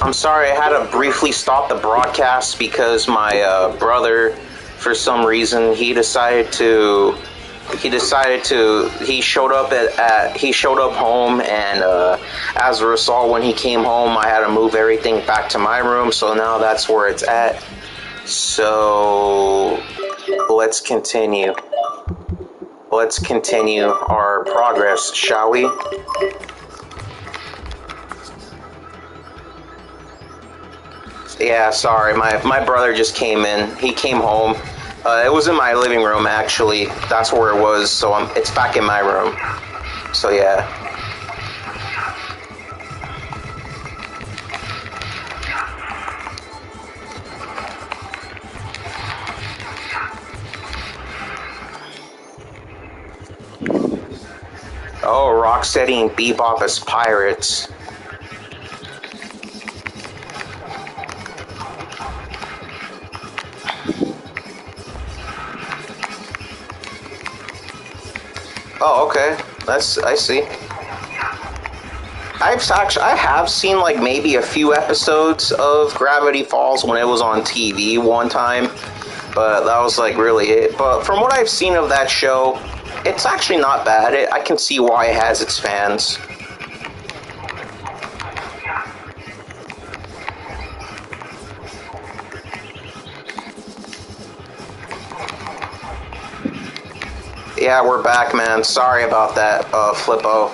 I'm sorry, I had to briefly stop the broadcast because my brother, for some reason, he showed up he showed up home, and as a result, when he came home, I had to move everything back to my room. So now that's where it's at. So let's continue. Let's continue our progress, shall we? Yeah, sorry, my brother just came in. He came home. It was in my living room, actually. That's where it was, so it's back in my room. So yeah. Oh, Rocksteady and Bebop as pirates. Oh, okay. I see. I have seen like maybe a few episodes of Gravity Falls when it was on TV one time, but that was like really it. But from what I've seen of that show, it's actually not bad. I can see why it has its fans. Yeah, we're back, man. Sorry about that, Flippo.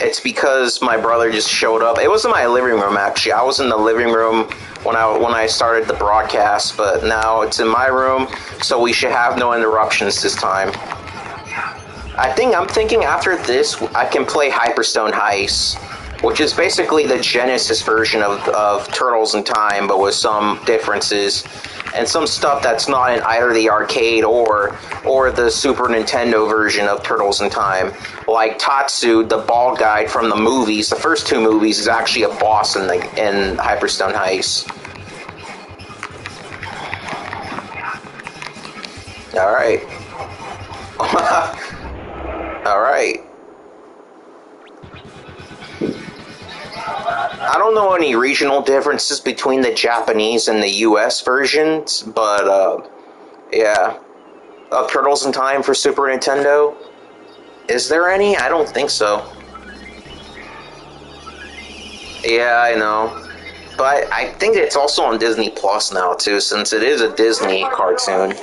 It's because my brother just showed up. It was in my living room, actually. I was in the living room when I started the broadcast, but now it's in my room, so we should have no interruptions this time. I'm thinking after this, I can play Hyperstone Heist, which is basically the Genesis version of Turtles in Time, but with some differences and some stuff that's not in either the arcade or the Super Nintendo version of Turtles in Time. Like Tatsu, the bald guy from the movies, the first two movies, is actually a boss in Hyperstone Heist. All right. All right. I don't know any regional differences between the Japanese and the US versions, but yeah. Turtles in Time for Super Nintendo? Is there any? I don't think so. Yeah, I know. But I think it's also on Disney Plus now, too, since it is a Disney cartoon.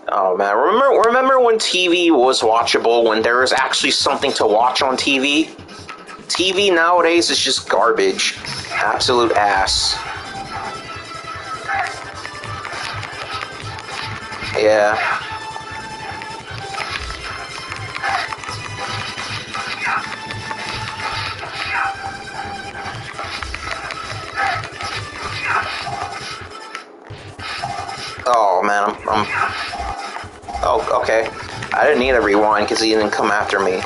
Oh, man. Remember when TV was watchable, when there was actually something to watch on TV? TV nowadays is just garbage. Absolute ass. Yeah. Oh, man. Oh, okay. I didn't need a rewind because he didn't come after me.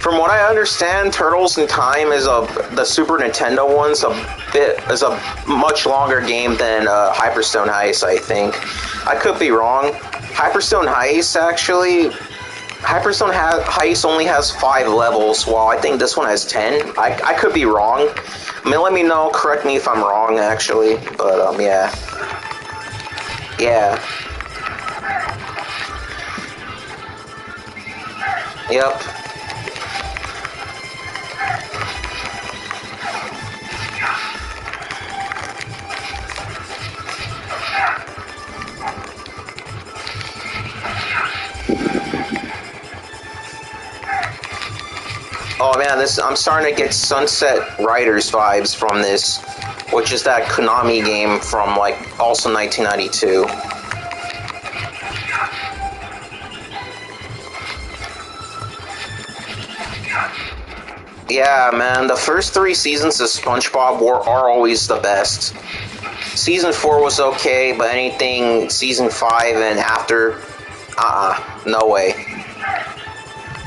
From what I understand, Turtles in Time the Super Nintendo one's is a much longer game than Hyperstone Heist, I think. I could be wrong. Hyperstone Heist Heist only has 5 levels, while I think this one has 10. I could be wrong. I mean, let me know, correct me if I'm wrong, actually. But, yeah. Yeah. Yep. Oh man, I'm starting to get Sunset Riders vibes from this, which is that Konami game from like also 1992. Yeah, man, the first 3 seasons of SpongeBob are always the best. Season 4 was okay, but anything season 5 and after, no way.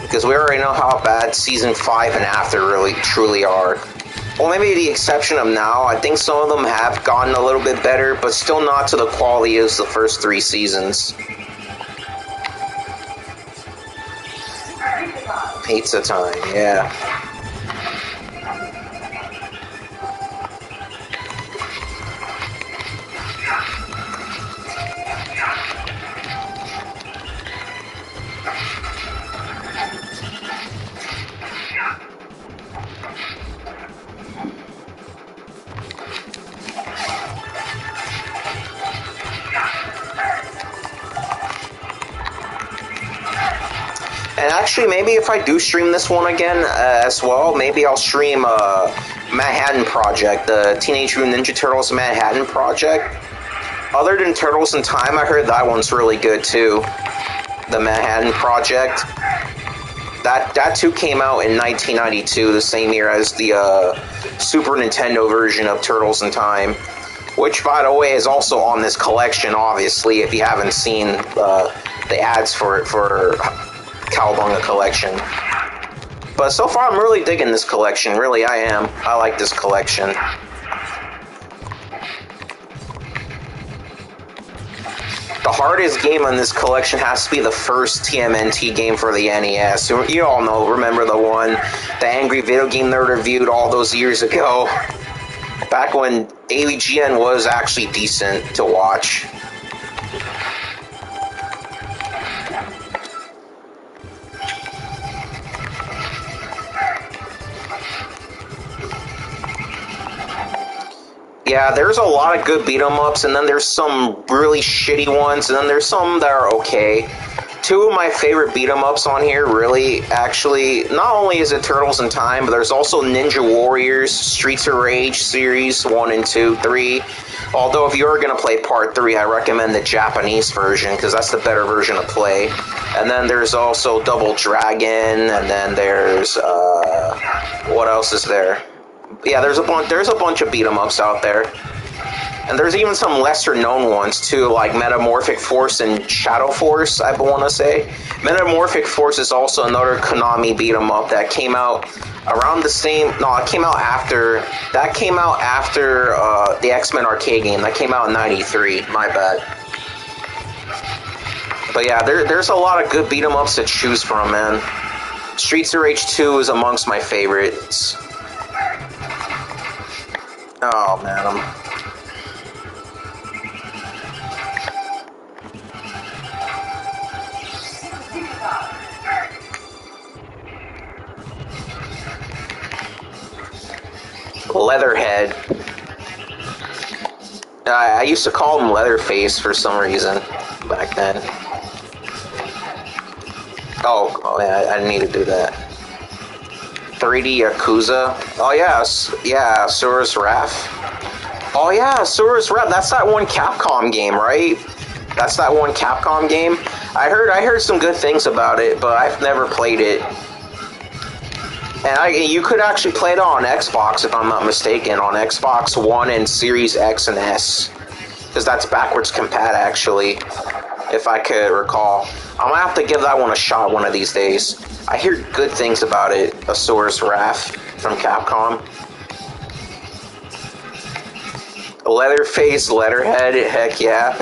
Because we already know how bad season 5 and after really truly are. Well, maybe the exception of now. I think some of them have gotten a little bit better, but still not to the quality as the first 3 seasons. Pizza Time, yeah. And actually, maybe if I do stream this one again as well, maybe I'll stream Manhattan Project, the Teenage Mutant Ninja Turtles Manhattan Project. Other than Turtles in Time, I heard that one's really good too. The Manhattan Project. That too came out in 1992, the same year as the Super Nintendo version of Turtles in Time. Which, by the way, is also on this collection, obviously, if you haven't seen the ads for it for Cowabunga Collection. But so far, I'm really digging this collection. Really, I am. I like this collection. The hardest game in this collection has to be the first TMNT game for the NES. You all know, remember the one, the Angry Video Game Nerd reviewed all those years ago. Back when AVGN was actually decent to watch. Yeah, there's a lot of good beat-em-ups, and then there's some really shitty ones, and then there's some that are okay. Two of my favorite beat-em-ups on here, really, actually, not only is it Turtles in Time, but there's also Ninja Warriors, Streets of Rage series 1 and 2, 3. Although if you're going to play part 3, I recommend the Japanese version, because that's the better version to play. And then there's also Double Dragon, and then there's, what else is there? Yeah, there's a bunch of beat-em-ups out there. And there's even some lesser-known ones, too, like Metamorphic Force and Shadow Force, I want to say. Metamorphic Force is also another Konami beat-em-up that came out around the same... No, it came out after... That came out after the X-Men arcade game. That came out in 93, my bad. But yeah, there's a lot of good beat-em-ups to choose from, man. Streets of Rage 2 is amongst my favorites. Oh, man, Leatherhead. I used to call him Leatherface for some reason back then. Oh yeah, I didn't need to do that. 3D Yakuza. Oh yes, yeah, Asura's Wrath. Oh yeah, Asura's Wrath. That's that one Capcom game, right? That's that one Capcom game. I heard some good things about it, but I've never played it. And you could actually play it on Xbox, if I'm not mistaken, on Xbox One and Series X and S. Because that's backwards compat, actually, if I could recall. I'm going to have to give that one a shot one of these days. I hear good things about it, Asura's Wrath from Capcom. Leatherface, Letterhead, heck yeah.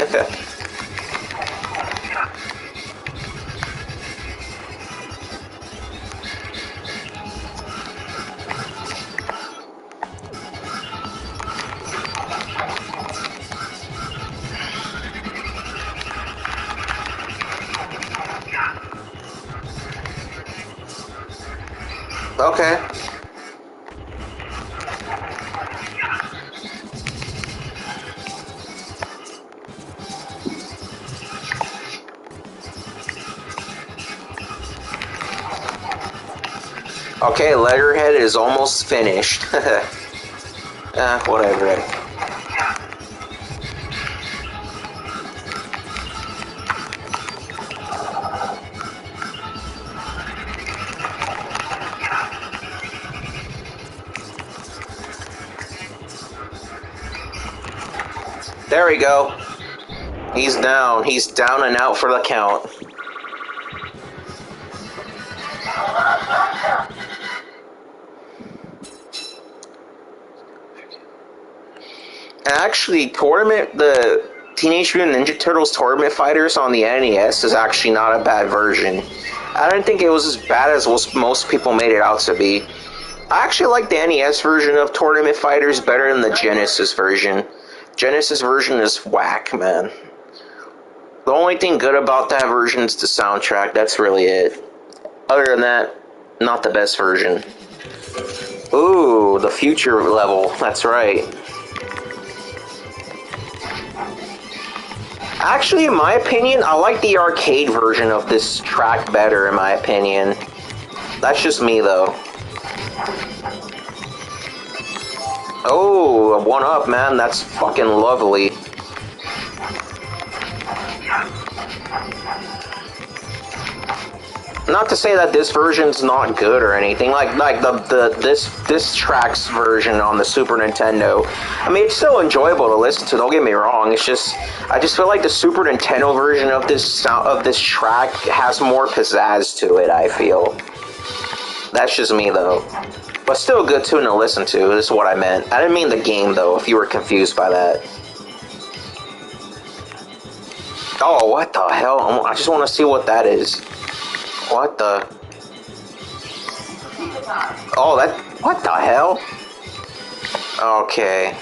Okay. Okay, Letterhead is almost finished. Whatever. There we go. He's down. He's down and out for the count. Actually, the Teenage Mutant Ninja Turtles Tournament Fighters on the NES is actually not a bad version. I didn't think it was as bad as most people made it out to be. I actually like the NES version of Tournament Fighters better than the Genesis version. Genesis version is whack, man. The only thing good about that version is the soundtrack. That's really it. Other than that, not the best version. Ooh, the future level. That's right. Actually, in my opinion, I like the arcade version of this track better, in my opinion. That's just me, though. Oh, a 1-up, man. That's fucking lovely. Not to say that this version's not good or anything. Like this track's version on the Super Nintendo. I mean, it's still enjoyable to listen to. Don't get me wrong. It's just I just feel like the Super Nintendo version of this track has more pizzazz to it. I feel. That's just me though. But still a good tune to listen to. This is what I meant. I didn't mean the game though. If you were confused by that. Oh, what the hell? I just want to see what that is. What the? Oh, that. What the hell? Okay.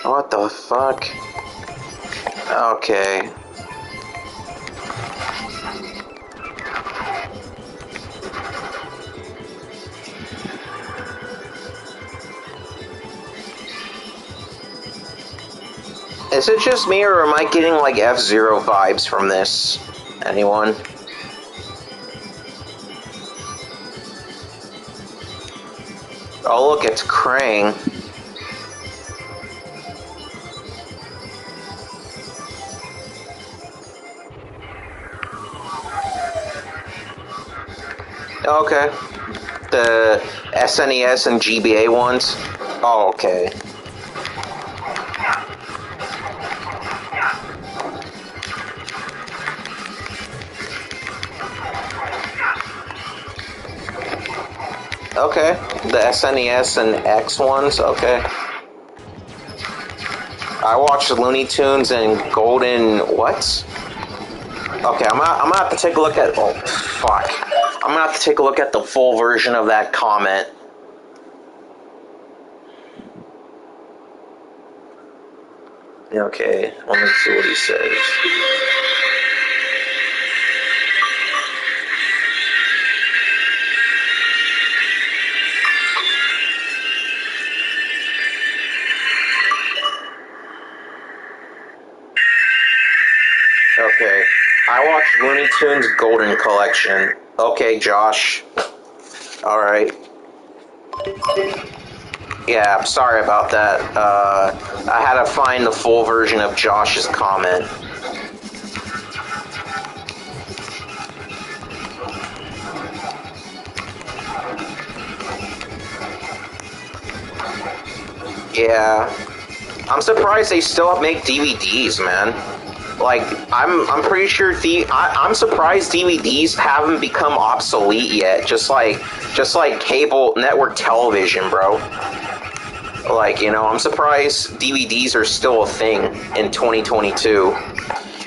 What the fuck? Okay. Is it just me, or am I getting like F-Zero vibes from this? Anyone? Oh look, it's Krang. Okay. The SNES and GBA ones? Oh, okay. Okay. The SNES and X ones? Okay. I watched Looney Tunes and Golden... what? Okay, I'm gonna have to take a look at... oh, fuck. I'm gonna have to take a look at the full version of that comment. Okay, let me see what he says. Okay, I watched Looney Tunes Golden Collection. Okay, Josh. Alright. Yeah, I'm sorry about that. I had to find the full version of Josh's comment. Yeah. I'm surprised they still make DVDs, man. Like, I'm pretty sure I'm surprised DVDs haven't become obsolete yet. Just like cable network television, bro. Like, you know, I'm surprised DVDs are still a thing in 2022.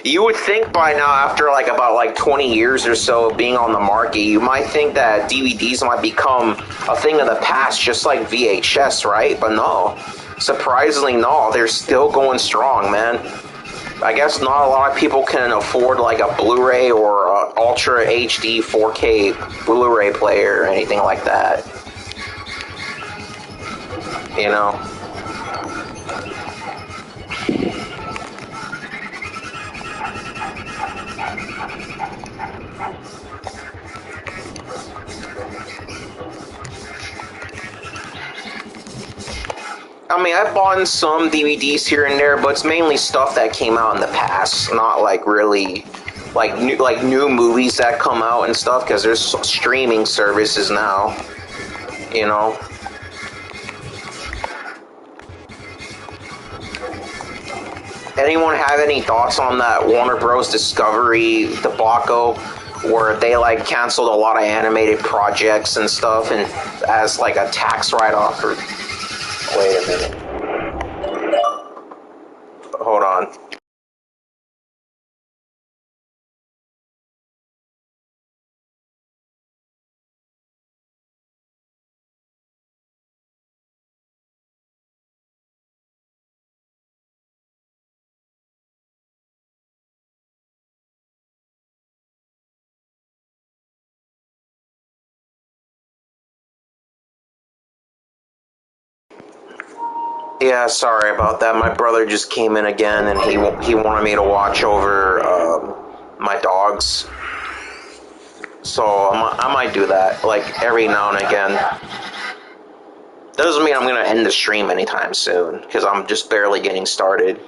You would think by now, after about 20 years or so of being on the market, you might think that DVDs might become a thing of the past, just like VHS, right? But no. Surprisingly, no. They're still going strong, man. I guess not a lot of people can afford like a Blu-ray or a Ultra HD 4K Blu-ray player or anything like that. You know? I mean, I've bought some DVDs here and there, but it's mainly stuff that came out in the past, not like really like new movies that come out and stuff, because there's streaming services now, you know. And anyone have any thoughts on that Warner Bros. Discovery debacle, where they like canceled a lot of animated projects and stuff, and as like a tax write-off? Or wait a minute, hold on. Yeah, sorry about that. My brother just came in again, and he wanted me to watch over my dogs. So I might do that, like, every now and again. Doesn't mean I'm gonna end the stream anytime soon, because I'm just barely getting started.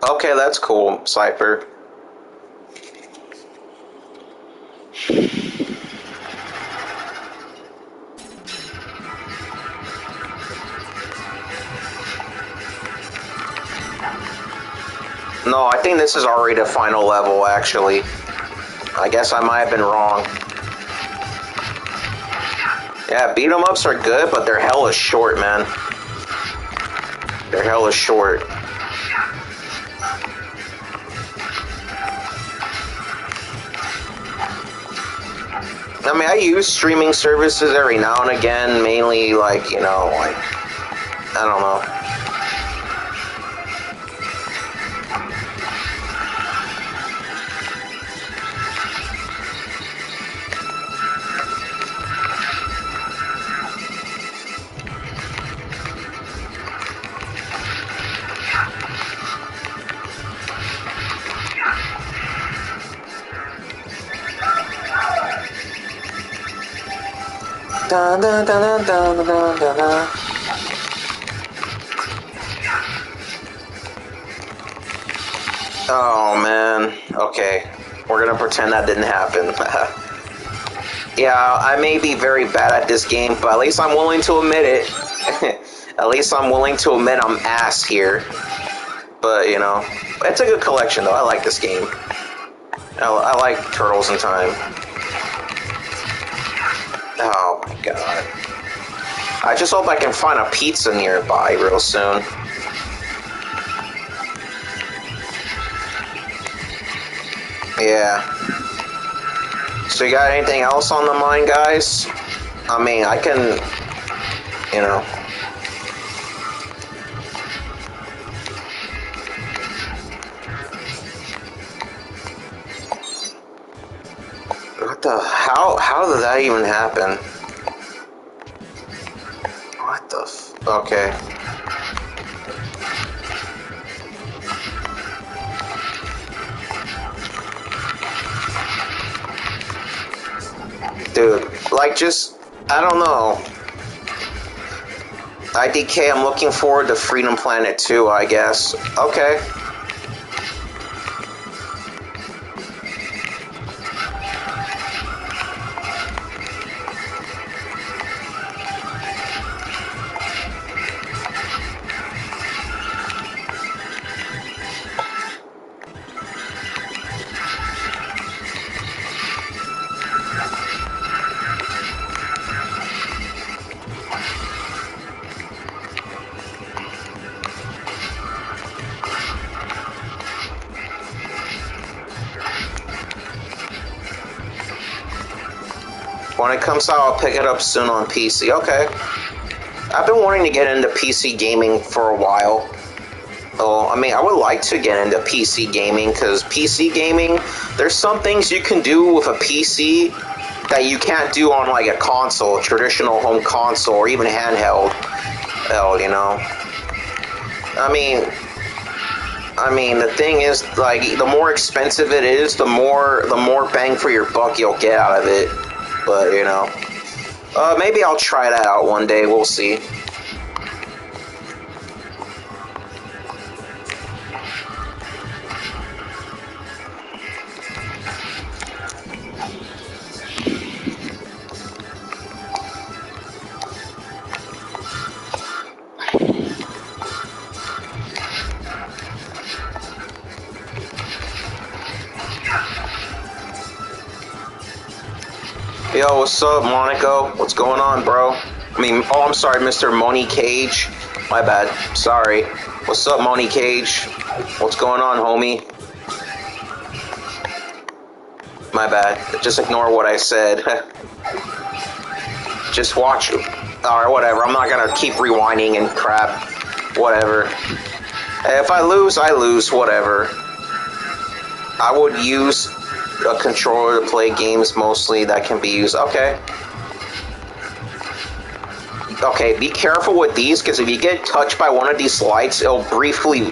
Okay, that's cool, Cypher. No, I think this is already the final level, actually. I guess I might have been wrong. Yeah, beat-em-ups are good, but they're hella short, man. They're hella short. I mean, I use streaming services every now and again, mainly, like, you know, like, I don't know. Dun, dun, dun, dun, dun, dun, dun, dun. Oh man, okay. We're gonna pretend that didn't happen. Yeah, I may be very bad at this game, but at least I'm willing to admit it. At least I'm willing to admit I'm ass here. But, you know, it's a good collection though. I like this game. I like Turtles in Time. Oh my god. I just hope I can find a pizza nearby real soon. Yeah. So you got anything else on the mind, guys? I mean, I can, you know. What the, how did that even happen? What the okay. Dude, like, just, I don't know. IDK, I'm looking forward to Freedom Planet 2, I guess. Okay. When it comes out, I'll pick it up soon on PC. Okay. I've been wanting to get into PC gaming for a while. Oh, I mean, I would like to get into PC gaming, because PC gaming, there's some things you can do with a PC that you can't do on, like, a console, traditional home console, or even handheld, you know? I mean, the thing is, like, the more expensive it is, the more bang for your buck you'll get out of it. But, you know, maybe I'll try that out one day. We'll see. Yo, what's up, Monaco? What's going on, bro? I mean, oh, I'm sorry, Mr. Moni Cage. My bad. Sorry. What's up, Moni Cage? What's going on, homie? My bad. Just ignore what I said. Just watch. Alright, whatever. I'm not gonna keep rewinding and crap. Whatever. If I lose, I lose. Whatever. I would use a controller to play games mostly that can be used. Okay. Okay, be careful with these, because if you get touched by one of these lights, it'll briefly...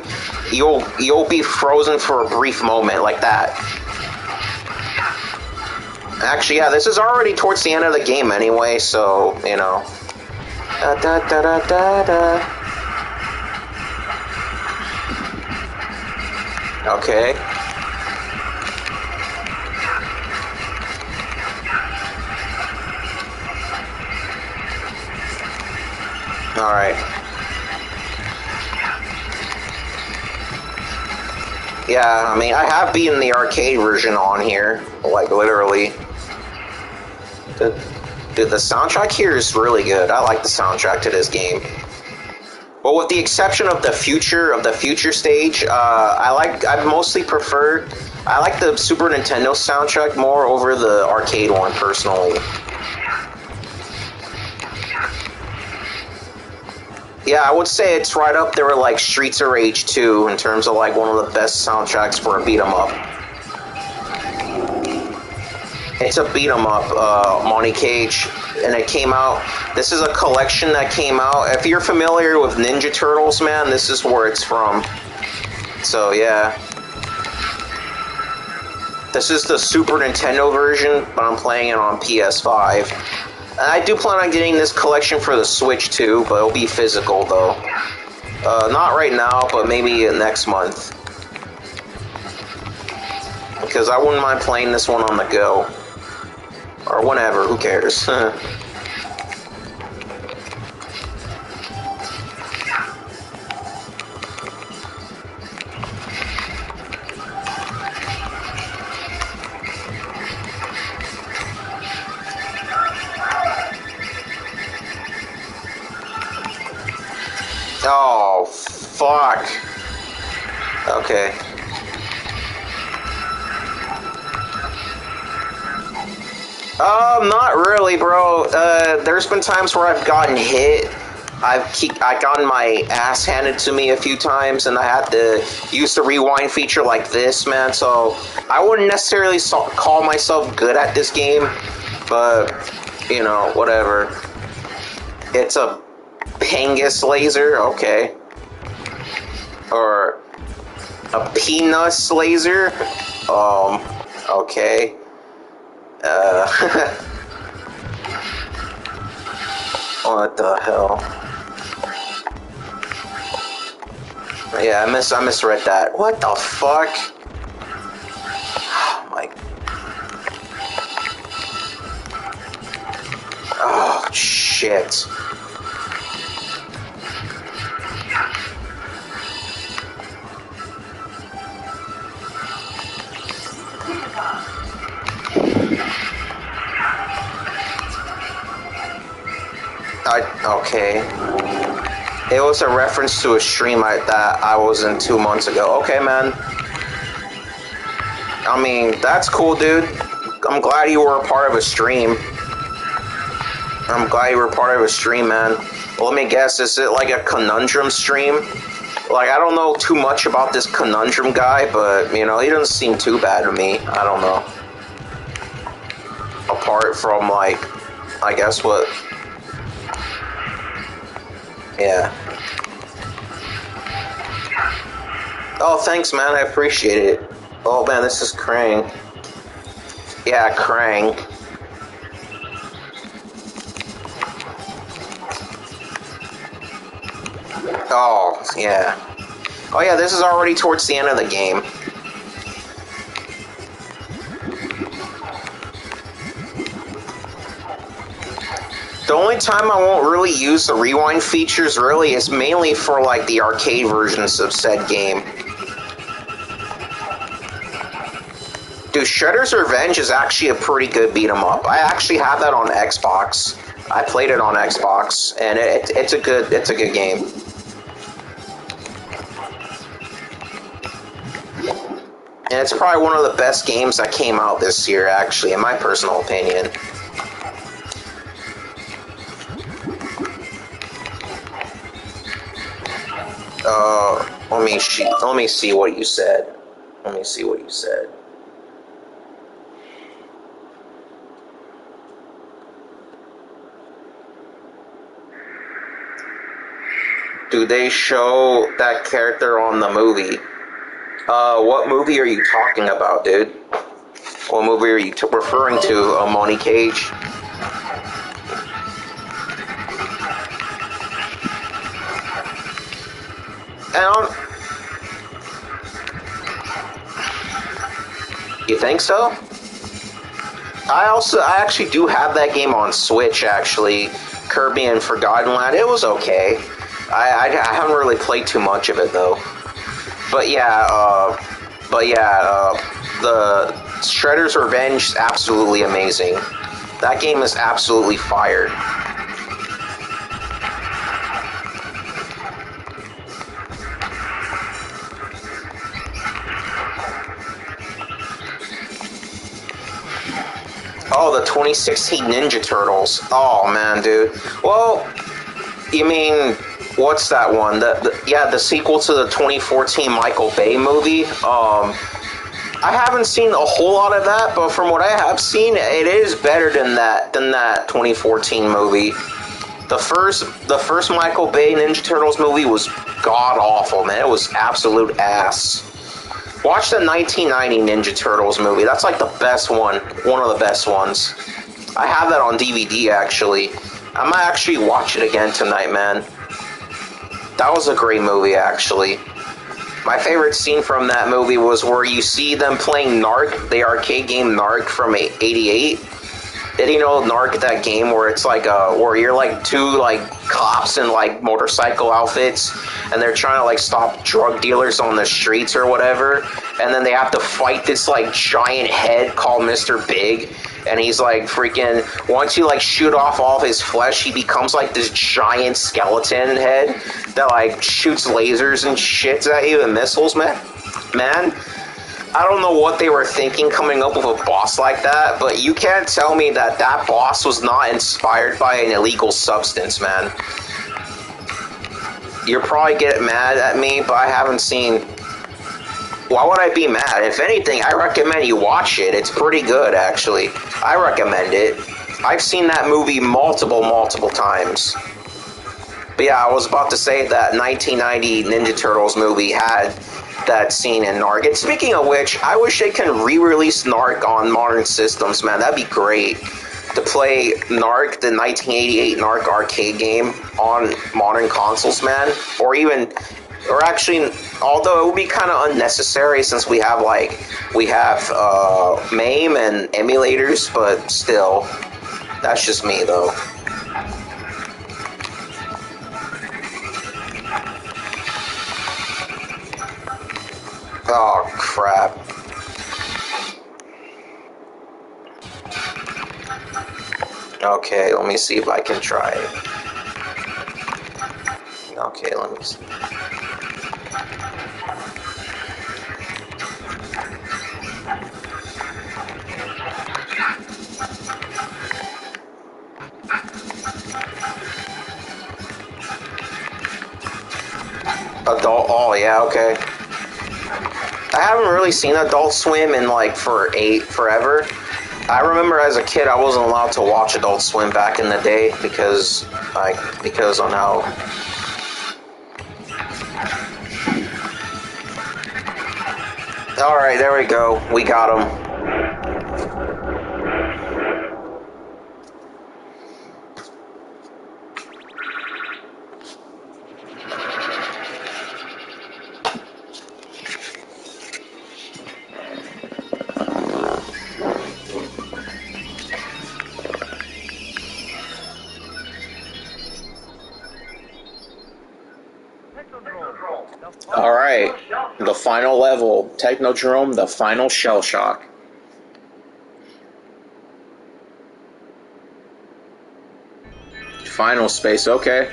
You'll be frozen for a brief moment, like that. Actually, yeah, this is already towards the end of the game anyway, so, you know. Da da da da da da. Okay. Alright. Yeah, I mean, I have beaten the arcade version on here, like, literally. Dude, the soundtrack here is really good. I like the soundtrack to this game. Well, with the exception of the future stage, I mostly prefer... I like the Super Nintendo soundtrack more over the arcade one, personally. Yeah, I would say it's right up there with, like, Streets of Rage 2 in terms of, like, one of the best soundtracks for a beat-em-up. It's a beat-em-up, Monty Cage, and it came out... This is a collection that came out... If you're familiar with Ninja Turtles, man, this is where it's from. So, yeah. This is the Super Nintendo version, but I'm playing it on PS5. I do plan on getting this collection for the Switch too, but it'll be physical though. Not right now, but maybe next month. Because I wouldn't mind playing this one on the go. Or whenever, who cares? Oh, fuck. Okay. Not really, bro. There's been times where I've gotten hit. I've gotten my ass handed to me a few times, and I had to use the rewind feature like this, man. So I wouldn't necessarily call myself good at this game, but you know, whatever. It's a Pengus laser, okay. Or a Peanuts laser, okay. What the hell? Yeah, I misread that. What the fuck? Oh my. Oh shit. Okay. It was a reference to a stream that I was in 2 months ago. Okay, man. I mean, that's cool, dude. I'm glad you were a part of a stream. I'm glad you were part of a stream, man. Well, let me guess, is it like a conundrum stream? Like, I don't know too much about this conundrum guy, but, you know, he doesn't seem too bad to me. I don't know. Apart from, like, I guess what... Yeah. Oh, thanks, man. I appreciate it. Oh, man, this is Krang. Yeah, Krang. Oh, yeah. Oh, yeah, this is already towards the end of the game. The only time I won't really use the rewind features really is mainly for like the arcade versions of said game. Dude, Shredder's Revenge is actually a pretty good beat 'em up. I actually have that on Xbox. I played it on Xbox, and it's a good game. And it's probably one of the best games that came out this year, actually, in my personal opinion. Let me see what you said. Let me see what you said. Do they show that character on the movie? What movie are you talking about, dude? What movie are you referring to, Money Cage? And you think so? I actually do have that game on Switch, actually. Kirby and Forgotten Land. It was okay. I haven't really played too much of it, though. But yeah, the Shredder's Revenge is absolutely amazing. That game is absolutely fire. Oh, the 2016 Ninja Turtles. Oh man, dude. Well, you mean what's that one? The sequel to the 2014 Michael Bay movie. I haven't seen a whole lot of that, but from what I have seen, it is better than that 2014 movie. The first Michael Bay Ninja Turtles movie was god awful, man. It was absolute ass. Watch the 1990 Ninja Turtles movie. That's like the best one of the best ones. I have that on DVD, actually. I might actually watch it again tonight, man. That was a great movie, actually. My favorite scene from that movie was where you see them playing Narc, the arcade game Narc from '88. Did you know Narc, that game where it's like where you're like two like cops in like motorcycle outfits, and they're trying to like stop drug dealers on the streets or whatever, and then they have to fight this like giant head called Mr. Big, and he's like freaking, once you like shoot off all of his flesh, he becomes like this giant skeleton head that like shoots lasers and shits at you and missiles, man. I don't know what they were thinking coming up with a boss like that, but you can't tell me that that boss was not inspired by an illegal substance, man. You're probably getting mad at me, but I haven't seen... Why would I be mad? If anything, I recommend you watch it. It's pretty good, actually. I recommend it. I've seen that movie multiple times. But yeah, I was about to say that 1990 Ninja Turtles movie had that scene in Narc. And speaking of which, I wish they can re-release Narc on modern systems, man. That'd be great. To play Narc, the 1988 Narc arcade game, on modern consoles, man. Or actually, although it would be kind of unnecessary since we have MAME and emulators, but still, that's just me, though. Oh, crap. Okay, let me see if I can try it. Okay, let me see. Adult, oh yeah, okay. I haven't really seen Adult Swim in like forever. I remember as a kid I wasn't allowed to watch Adult Swim back in the day because on how. All right, there we go. We got him. Alright, the final level, Technodrome, the final shell shock. Final space, okay.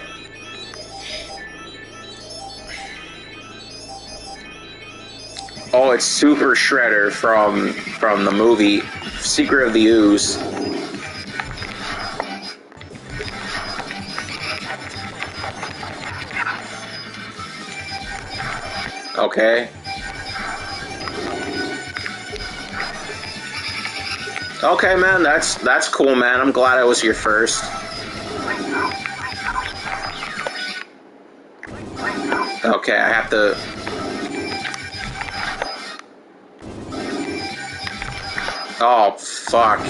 Oh, it's Super Shredder from the movie Secret of the Ooze. Okay. Okay, man, that's cool, man. I'm glad I was your first. Okay, I have to... Oh, fuck.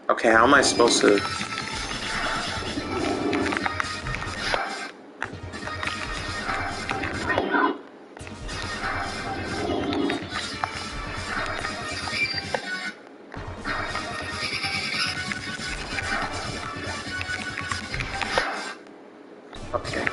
Okay, how am I supposed to... Okay.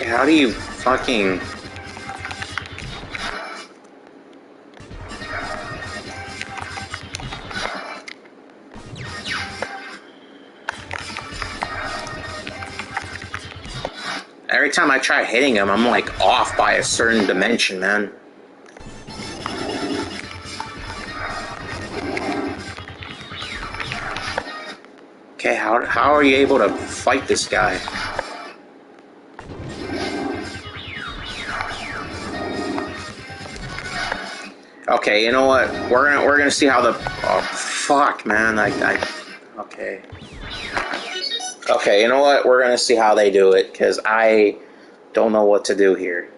How do you fucking... Every time I try hitting him, I'm like off by a certain dimension, man. Okay, how are you able to fight this guy? Okay, you know what? We're gonna see how the... Oh, fuck, man. Okay. Okay, you know what? We're gonna see how they do it, because I don't know what to do here.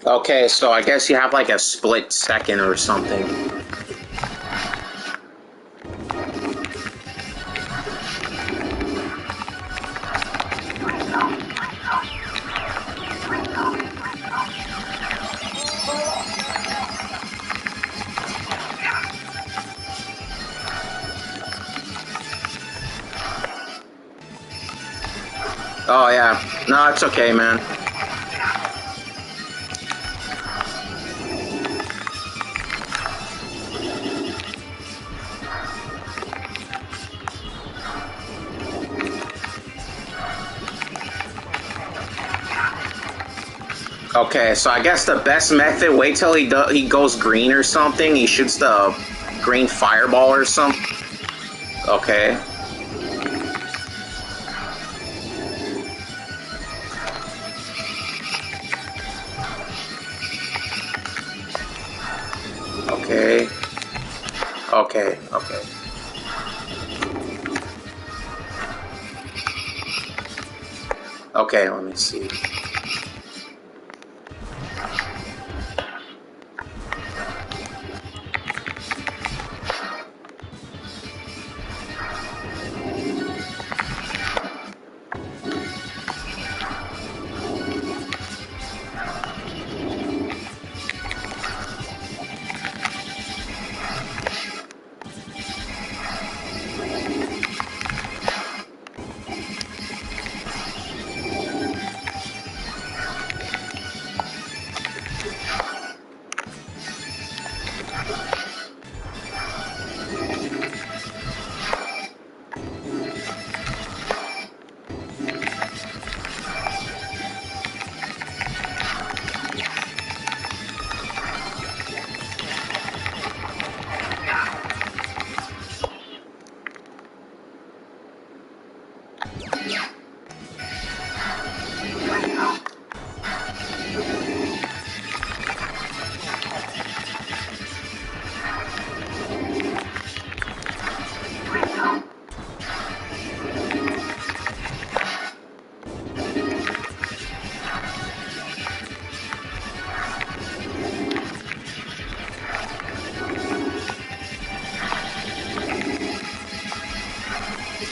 Okay, so I guess you have like a split second or something. Oh yeah, no, it's okay, man. Okay, so I guess the best method, wait till he goes green or something, he shoots the green fireball or something. Okay. Okay, okay. Okay, let me see.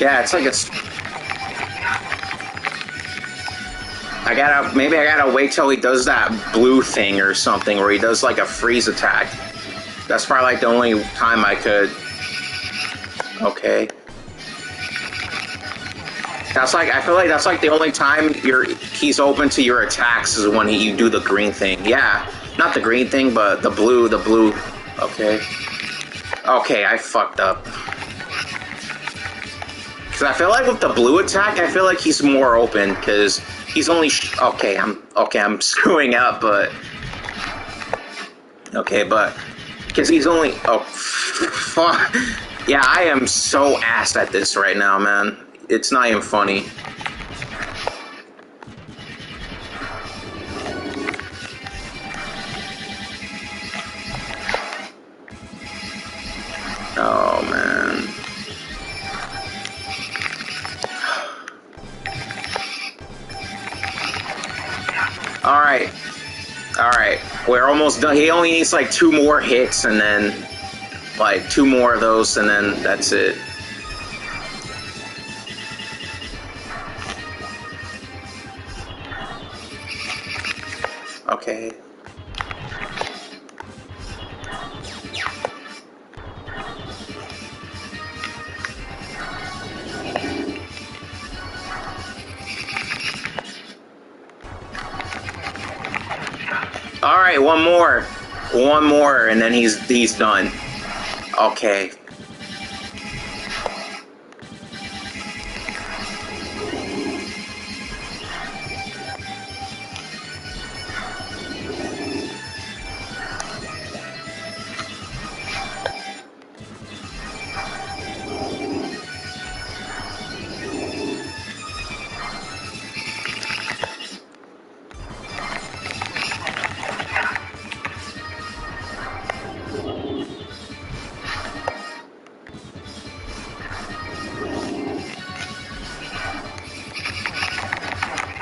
Yeah, it's like it's... maybe I gotta wait till he does that blue thing or something, where he does like a freeze attack. That's probably like the only time I could... Okay. That's like, I feel like that's like the only time he's open to your attacks is when you do the green thing. Yeah, not the green thing, but the blue. Okay. Okay, I fucked up. Because I feel like with the blue attack, I feel like he's more open, because he's only... okay, I'm screwing up, but... Okay, but... Because he's only... Oh, fuck. Yeah, I am so ass at this right now, man. It's not even funny. Oh, man. Alright. Alright. We're almost done. He only needs like 2 more hits, and then... like 2 more of those, and then that's it. Okay. Alright, one more. One more, and then he's done. Okay.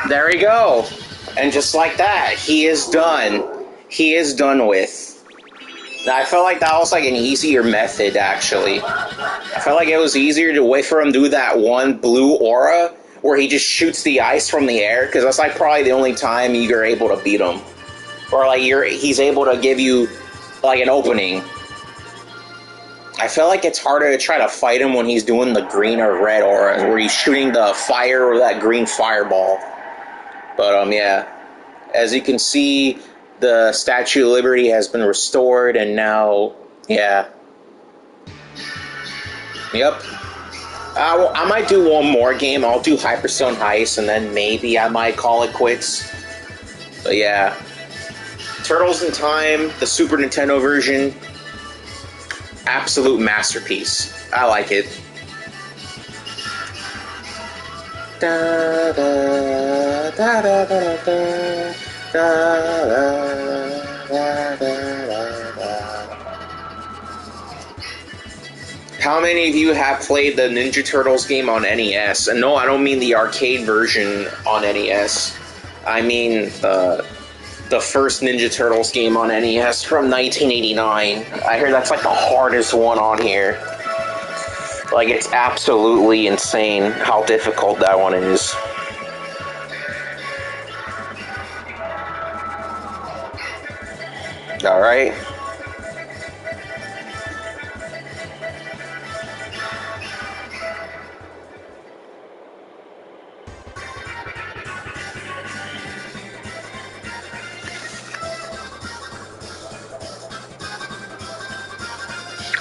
There we go. And just like that, he is done. He is done with. I felt like that was like an easier method, actually. I felt like it was easier to wait for him to do that one blue aura where he just shoots the ice from the air, because that's like probably the only time you're able to beat him. Or like he's able to give you like an opening. I feel like it's harder to try to fight him when he's doing the green or red aura, where he's shooting the fire or that green fireball. But, yeah. As you can see, the Statue of Liberty has been restored, and now, yeah. Yep. I might do one more game. I'll do Hyperstone Heist, and then maybe I might call it quits. But, yeah. Turtles in Time, the Super Nintendo version, absolute masterpiece. I like it. Da, da, da, da, da, da, da, da, da, da, da. How many of you have played the Ninja Turtles game on NES? And no, I don't mean the arcade version on NES. I mean the first Ninja Turtles game on NES from 1989. I hear that's like the hardest one on here. Like, it's absolutely insane how difficult that one is. Alright.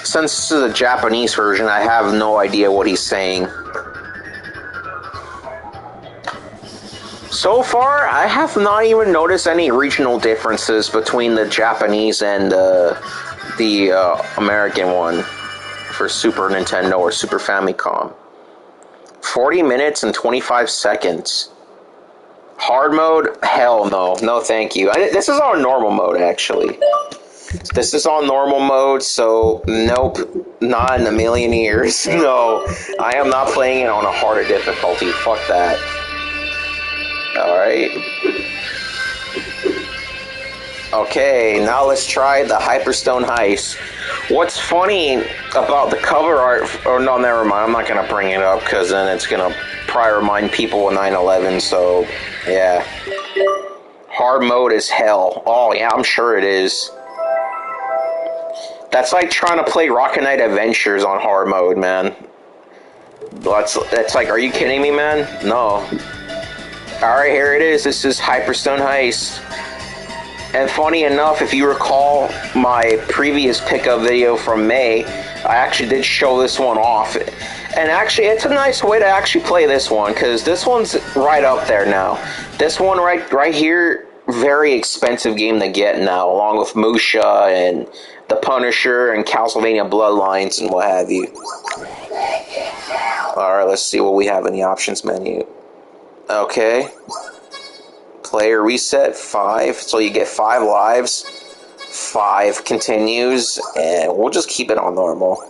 Since this is a Japanese version, I have no idea what he's saying. So far, I have not even noticed any regional differences between the Japanese and the American one for Super Nintendo or Super Famicom. 40 minutes and 25 seconds. Hard mode? Hell no. No thank you. This is on normal mode, actually. This is on normal mode, so nope, not in a million years. No, I am not playing it on a harder difficulty. Fuck that. Alright. Okay, now let's try the Hyperstone Heist. What's funny about the cover art... Oh, no, never mind. I'm not going to bring it up, because then it's going to probably remind people of 9/11, so... Yeah. Hard mode is hell. Oh, yeah, I'm sure it is. That's like trying to play Rocket Knight Adventures on hard mode, man. That's like, are you kidding me, man? No. Alright, here it is. This is Hyperstone Heist. And funny enough, if you recall my previous pickup video from May, I actually did show this one off. And actually, it's a nice way to actually play this one, because this one's right up there now. This one right here, very expensive game to get now, along with Musha and The Punisher and Castlevania Bloodlines and what have you. Alright, let's see what we have in the options menu. Okay. Player reset, 5. So you get 5 lives. 5 continues, and we'll just keep it on normal.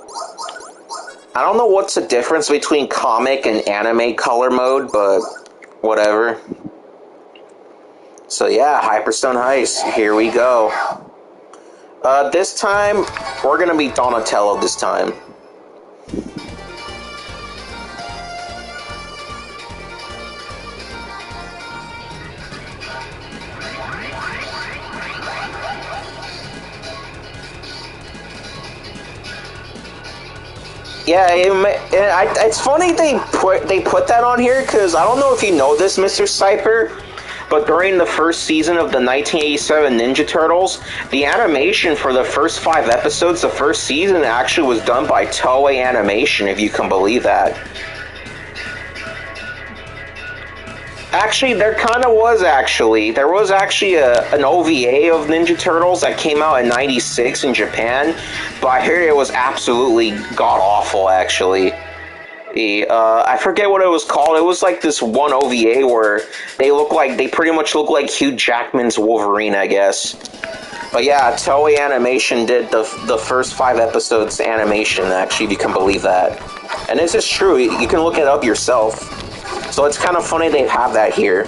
I don't know what's the difference between comic and anime color mode, but whatever. So yeah, Hyperstone Heist, here we go. This time, we're gonna be Donatello this time. Yeah, it's funny they put that on here, because I don't know if you know this, Mr. Cyper, but during the first season of the 1987 Ninja Turtles, the animation for the first 5 episodes, the first season, actually was done by Toei Animation, if you can believe that. Actually, there kind of was, actually. There was actually an OVA of Ninja Turtles that came out in '96 in Japan, but I hear it was absolutely god-awful, actually. I forget what it was called. It was like this one OVA where they pretty much look like Hugh Jackman's Wolverine, I guess. But yeah, Toei Animation did the first 5 episodes animation, actually, if you can believe that. And this is true, you can look it up yourself. So it's kind of funny they have that here.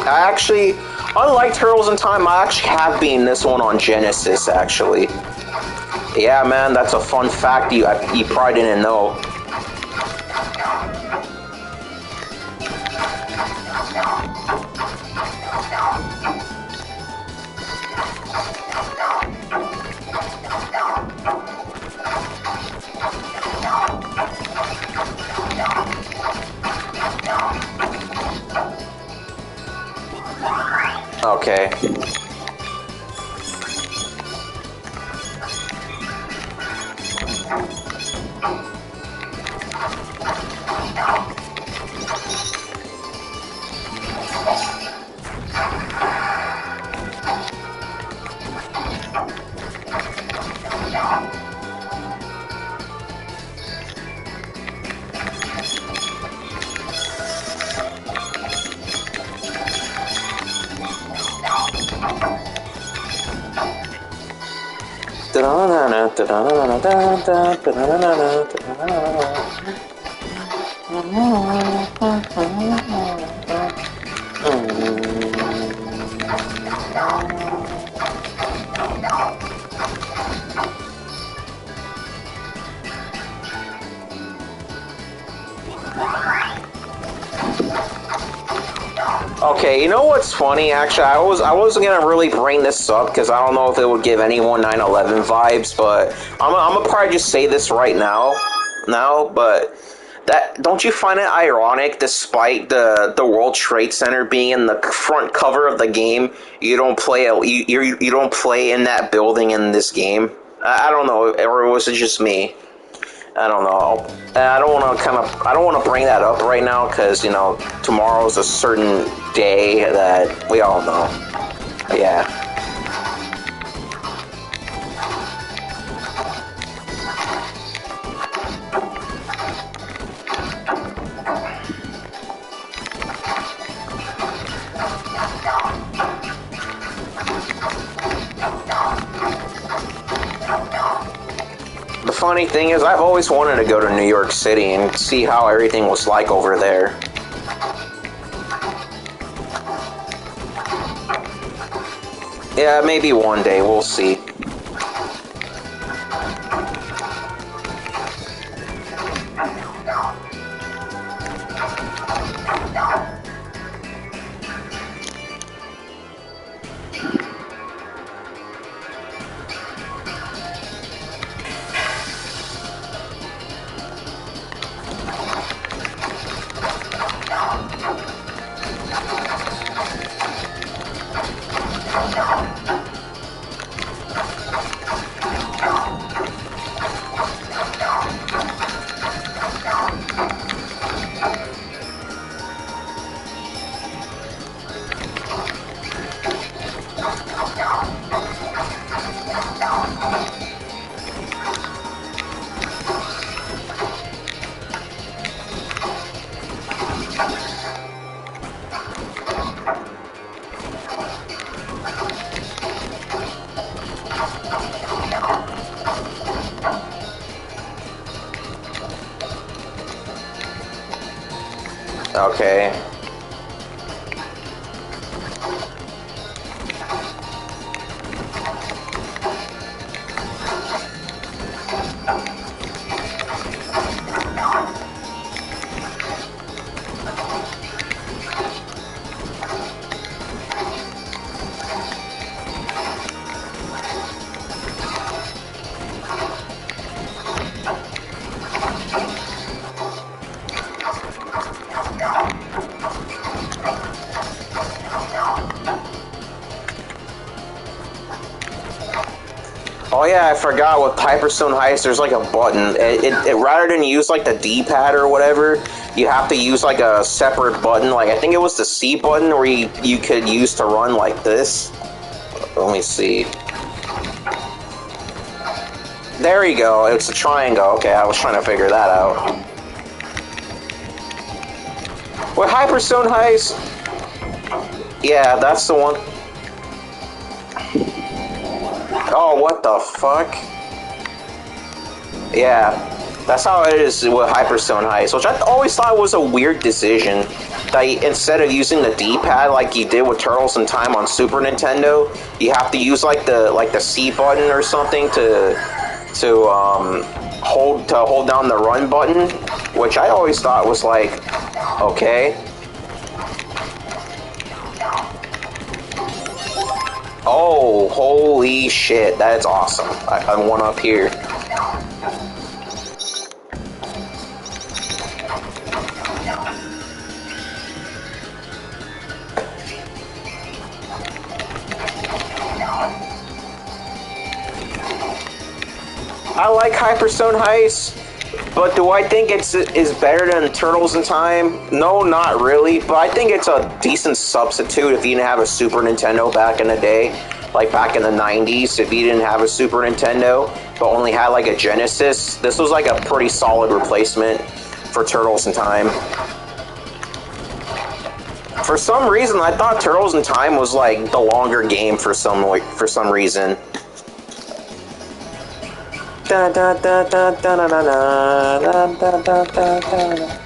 I actually, unlike Turtles in Time, I actually have beaten this one on Genesis, actually. Yeah, man, that's a fun fact you probably didn't know. Okay. Okay, you know what's funny? Actually, I wasn't gonna really bring this up because I don't know if it would give anyone 9/11 vibes, but I'm gonna probably just say this right now. But that don't you find it ironic? Despite the World Trade Center being in the front cover of the game, you don't play you don't play in that building in this game. I don't know, or was it just me? I don't know. I don't want to bring that up right now because tomorrow's a certain day that we all know. Yeah. The funny thing is, I've always wanted to go to New York City and see how everything was like over there. Yeah, maybe one day, we'll see. Okay. Oh yeah, I forgot with Hyperstone Heist, there's like a button. Rather than use like the D-pad or whatever, you have to use like a separate button. Like I think it was the C button where you could use to run like this. Let me see. There you go. It's a triangle. Okay, I was trying to figure that out. With Hyperstone Heist, yeah, that's the one. Oh, what the fuck? Yeah, that's how it is with Hyperstone Heist, which I always thought was a weird decision. That instead of using the D-pad like you did with Turtles in Time on Super Nintendo, you have to use like the C button or something to hold down the run button, which I always thought was like, okay. Oh, holy shit, that's awesome. I'm one up here. I like Hyperstone Heist, but do I think is better than Turtles in Time? No, not really, but I think it's a decent substitute if you didn't have a Super Nintendo back in the day. Like back in the 90s, if you didn't have a Super Nintendo, but only had like a Genesis, this was like a pretty solid replacement for Turtles in Time. For some reason, I thought Turtles in Time was like the longer game for some reason. Da da da da da da da da da da da da.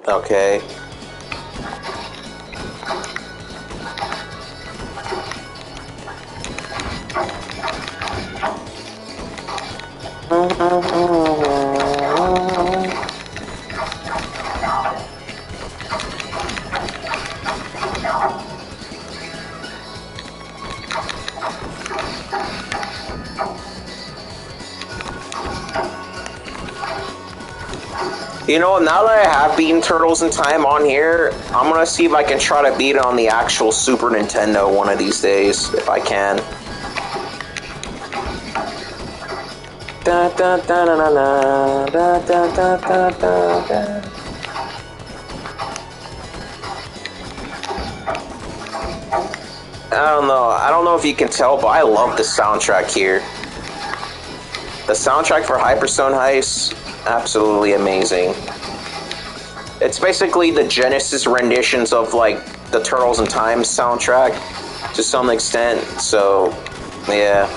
Okay. You know, now that I have beaten Turtles in Time on here, I'm gonna see if I can try to beat it on the actual Super Nintendo one of these days, if I can. Da da da da da da da da da da da. I don't know. I don't know if you can tell, but I love the soundtrack here. The soundtrack for Hyperstone Heist, absolutely amazing. It's basically the Genesis renditions of like the Turtles in Time soundtrack to some extent. So, yeah.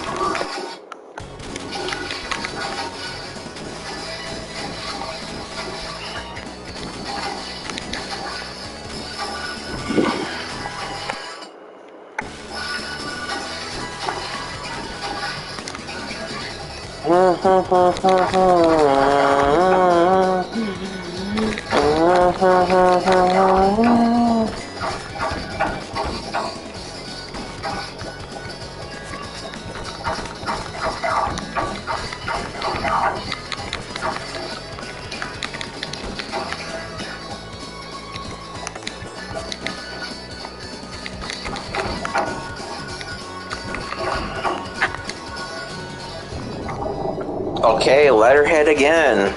Okay, Letterhead again.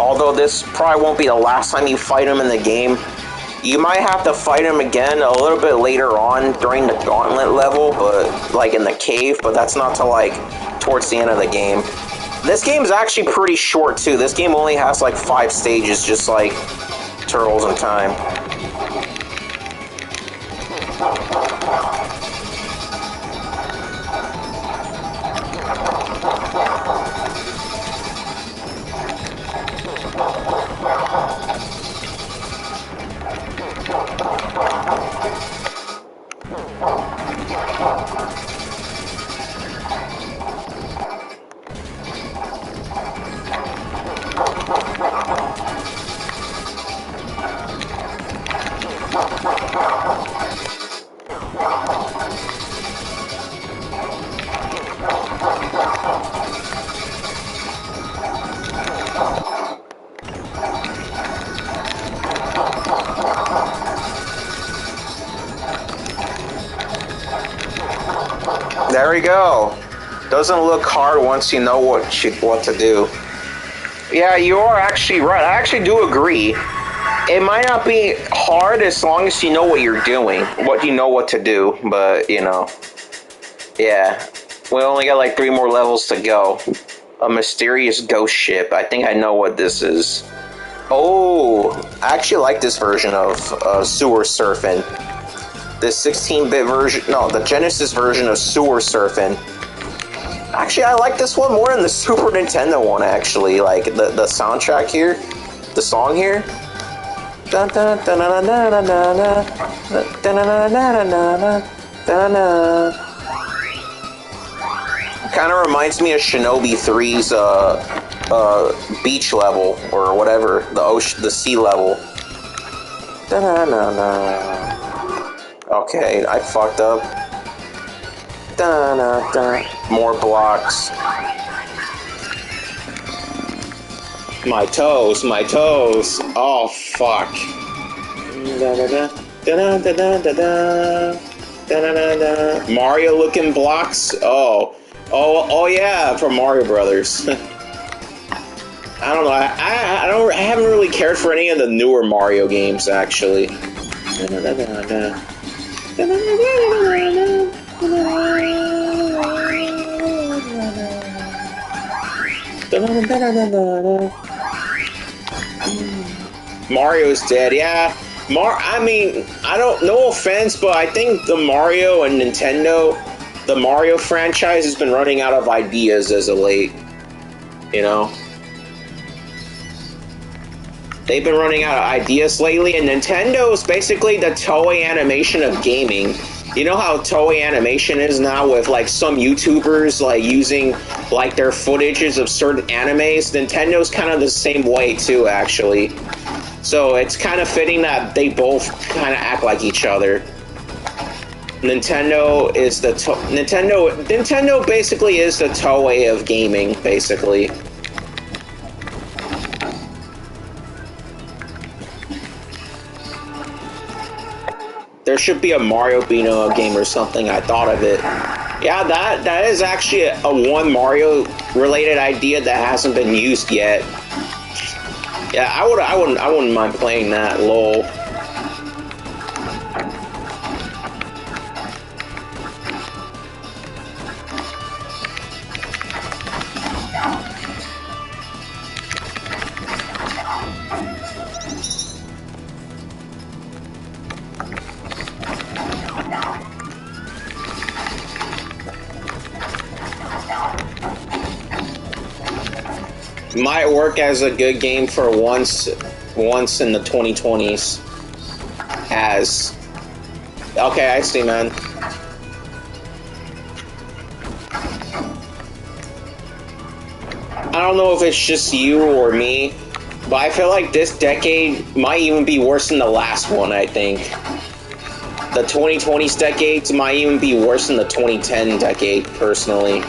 Although this probably won't be the last time you fight him in the game. You might have to fight him again a little bit later on during the Gauntlet level, but like in the cave, but that's not till like towards the end of the game. This game's actually pretty short too. This game only has like 5 stages, just like Turtles in Time. There we go. Doesn't look hard once you know what to do. Yeah, you are actually right. I actually do agree. It might not be hard as long as you know what you're doing, what you know what to do, but, you know. Yeah. We only got like 3 more levels to go. A mysterious ghost ship. I think I know what this is. Oh, I actually like this version of Sewer Surfing. The 16-bit version, no, the Genesis version of Sewer Surfing. Actually, I like this one more than the Super Nintendo one, actually. Like, the soundtrack here, the song here. Kind of reminds me of Shinobi 3's beach level, or whatever, the sea level. Okay, I fucked up. More blocks. My toes, my toes. Oh, fuck. Da-da-da-da-da-da. Da-da-da-da. Mario looking blocks. Oh yeah, from Mario Brothers. I don't know. I haven't really cared for any of the newer Mario games actually. Da-da-da-da-da. Mario's dead, yeah. I mean, I don't. No offense, but I think the Mario and Nintendo, the Mario franchise has been running out of ideas as of late. You know, they've been running out of ideas lately, and Nintendo is basically the Toei Animation of gaming. You know how Toei Animation is now with like some YouTubers like using like their footages of certain animes. Nintendo's kind of the same way too, actually. So it's kind of fitting that they both kind of act like each other. Nintendo basically is the Toei of gaming, basically. There should be a Mario Bino game or something. I thought of it. Yeah, that is actually a one Mario related idea that hasn't been used yet. Yeah, I wouldn't mind playing that. Lol. Might work as a good game for once in the 2020s. As okay, I see, man. I don't know if it's just you or me, but I feel like this decade might even be worse than the last one, I think. The 2020s decades might even be worse than the 2010 decade, personally.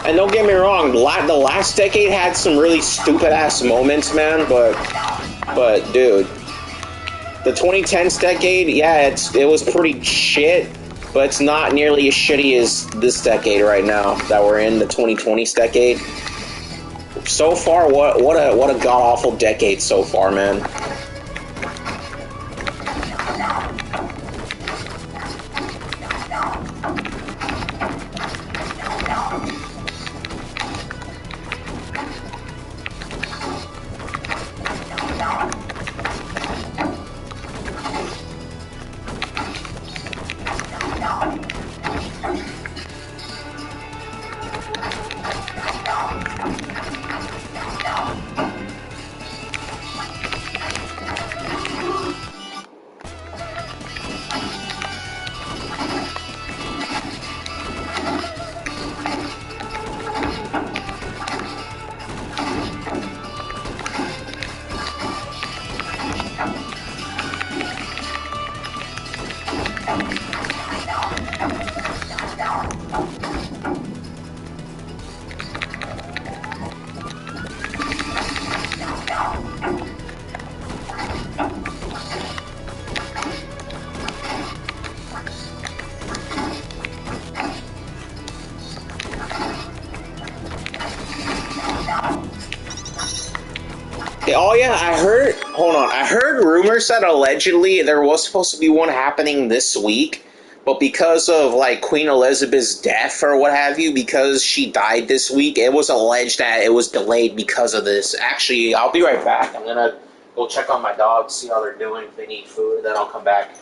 And don't get me wrong, the last decade had some really stupid ass moments, man. But dude, the 2010s decade, yeah, it was pretty shit, but it's not nearly as shitty as this decade right now that we're in, the 2020s decade. So far, what a god awful decade so far, man. Oh yeah, I heard. Hold on, I heard rumors that allegedly there was supposed to be one happening this week, but because of like Queen Elizabeth's death or what have you, because she died this week, it was alleged that it was delayed because of this. Actually, I'll be right back. I'm gonna go check on my dogs, see how they're doing, if they need food, and then I'll come back.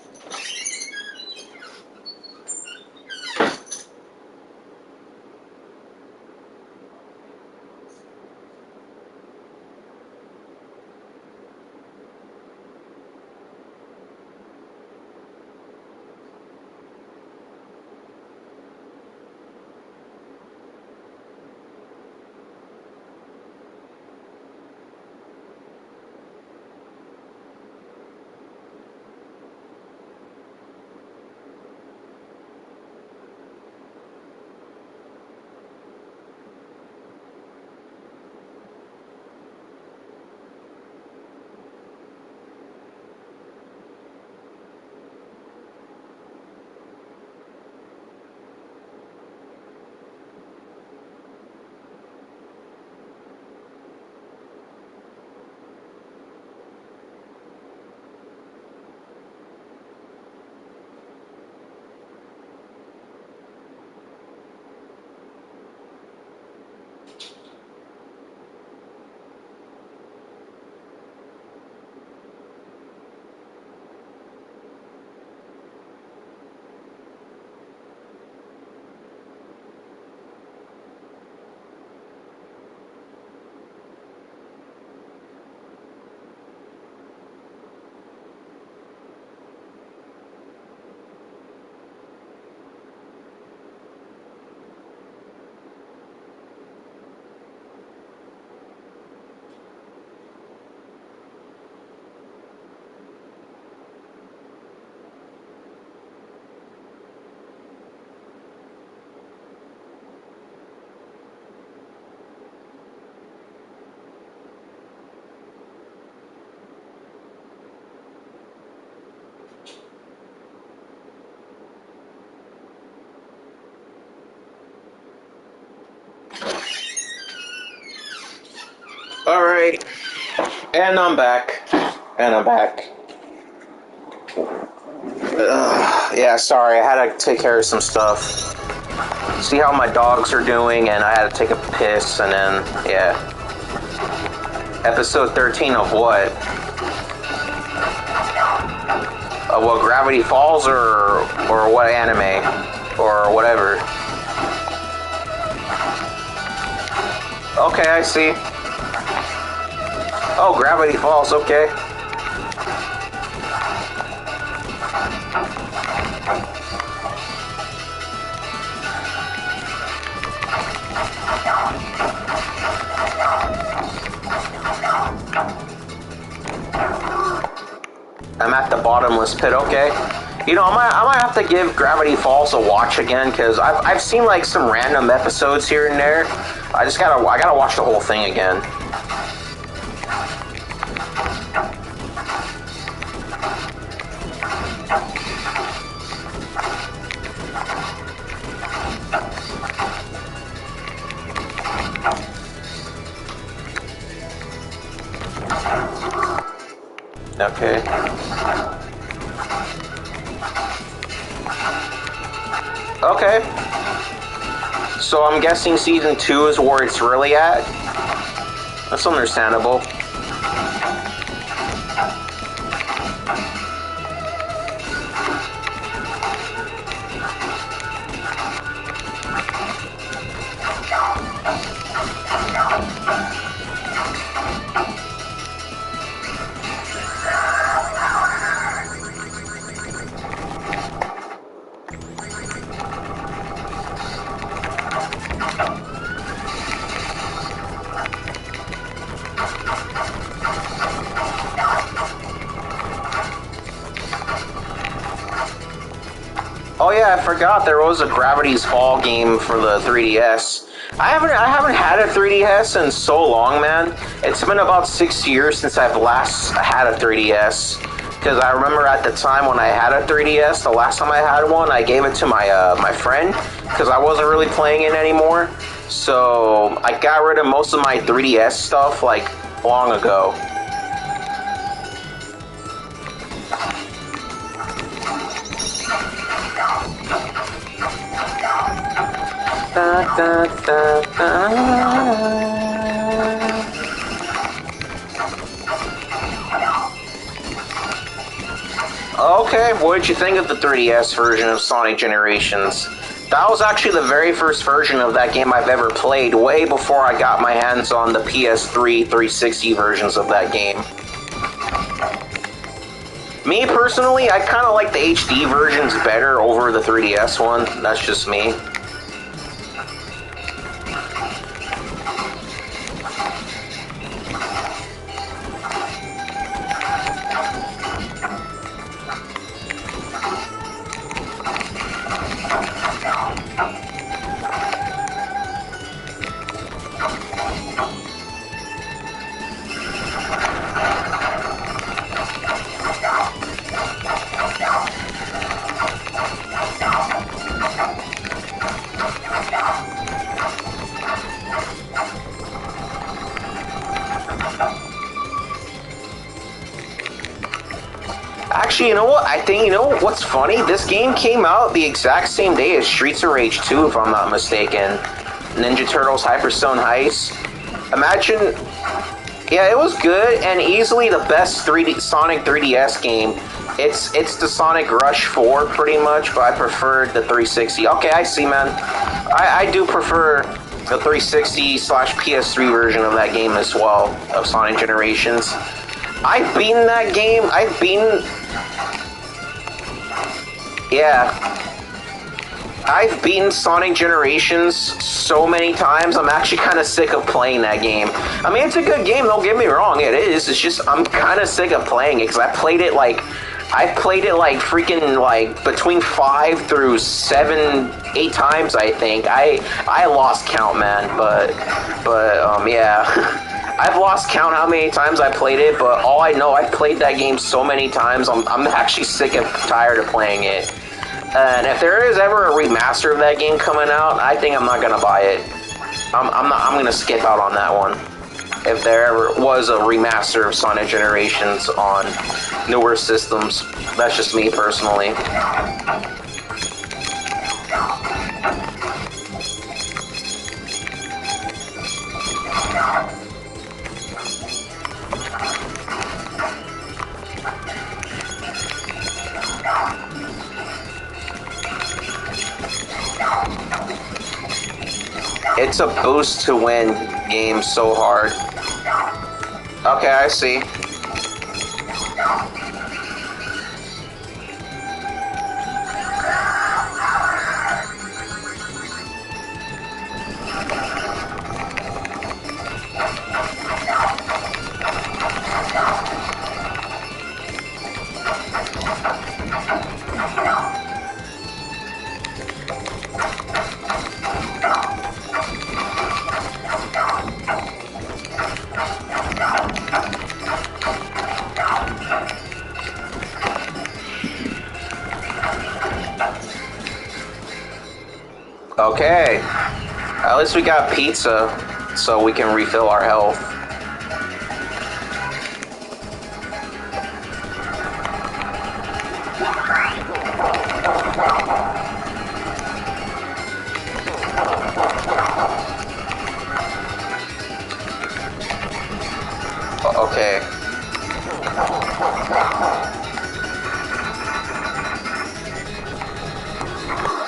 Alright. And I'm back. Yeah, sorry, I had to take care of some stuff. See how my dogs are doing, and I had to take a piss, and then, yeah. Episode 13 of what? What, Gravity Falls, or what anime? Or whatever. Okay, I see. Oh, Gravity Falls, okay. I'm at the bottomless pit, okay. You know, I might have to give Gravity Falls a watch again, because I've seen like some random episodes here and there. I gotta watch the whole thing again. Okay. Okay. So I'm guessing season 2 is where it's really at? That's understandable. Oh yeah, I forgot there was a Gravity's Fall game for the 3DS. I haven't had a 3DS in so long, man. It's been about 6 years since I've last had a 3DS. Because I remember at the time when I had a 3DS, the last time I had one, I gave it to my friend because I wasn't really playing it anymore. So I got rid of most of my 3DS stuff like long ago. Da, da, da, da. Okay, what did you think of the 3DS version of Sonic Generations? That was actually the very first version of that game I've ever played, way before I got my hands on the PS3 360 versions of that game. Me personally, I kind of like the HD versions better over the 3DS one. That's just me. Actually, you know what? I think, you know what's funny? This game came out the exact same day as Streets of Rage 2, if I'm not mistaken. Ninja Turtles Hyperstone Heist. Imagine... Yeah, it was good, and easily the best Sonic 3DS game. It's the Sonic Rush 4, pretty much, but I preferred the 360. Okay, I see, man. I do prefer the 360/PS3 version of that game as well, of Sonic Generations. I've beaten that game. Yeah. I've beaten Sonic Generations so many times, I'm actually kind of sick of playing that game. I mean, it's a good game, don't get me wrong, it is. It's just, I'm kind of sick of playing it, because I played it like freaking, like, between 5 through 7, 8 times, I think. I lost count, man, but yeah. I've lost count how many times I played it, but all I know, I've played that game so many times, I'm actually sick and tired of playing it. And if there is ever a remaster of that game coming out, I think I'm not gonna buy it. I'm gonna skip out on that one. if there ever was a remaster of Sonic Generations on newer systems. That's just me personally. It's a boost to win games so hard. Okay, I see. Okay. At least we got pizza, so we can refill our health. Okay.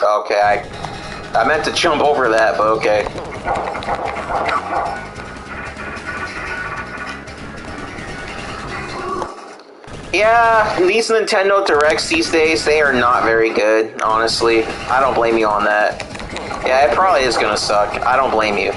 Okay, I meant to jump over that, but okay. Yeah, these Nintendo Directs these days, they are not very good, honestly. I don't blame you on that. Yeah, it probably is gonna suck. I don't blame you.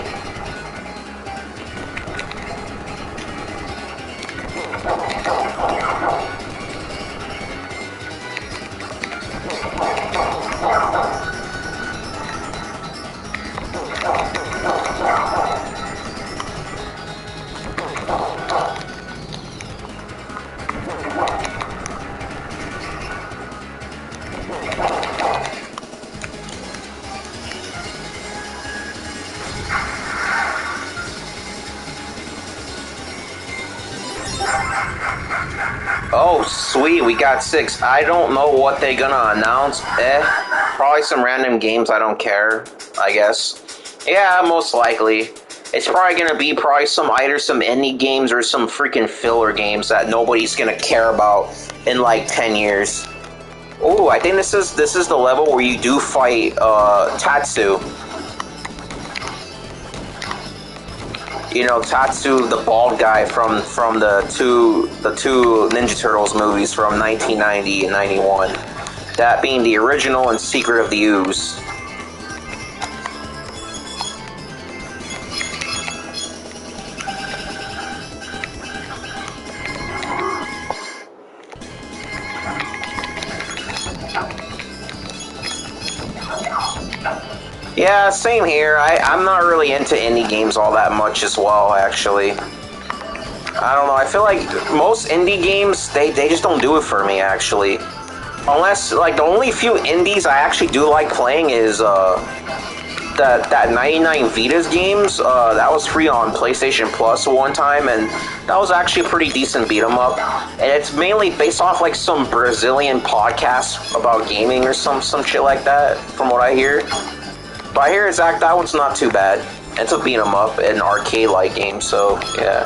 Oh, sweet, we got 6. I don't know what they're gonna announce. Probably some random games I don't care, I guess. Yeah, most likely. It's probably gonna be either some indie games or some freaking filler games that nobody's gonna care about in like 10 years. Oh, I think this is the level where you do fight Tatsu. You know, Tatsu, the bald guy from the two Ninja Turtles movies from 1990 and 91. That being the original and Secret of the Ooze. Yeah, same here. I'm not really into indie games all that much as well, actually. I don't know, I feel like most indie games, they just don't do it for me, actually. Unless, like, the only few indies I actually do like playing is, that 99 Vitas games. That was free on PlayStation Plus one time, and that was actually a pretty decent beat 'em up. And it's mainly based off, like, some Brazilian podcast about gaming or some shit like that, from what I hear. But I hear that one's not too bad. It's a beat 'em up, an arcade-like game, so yeah.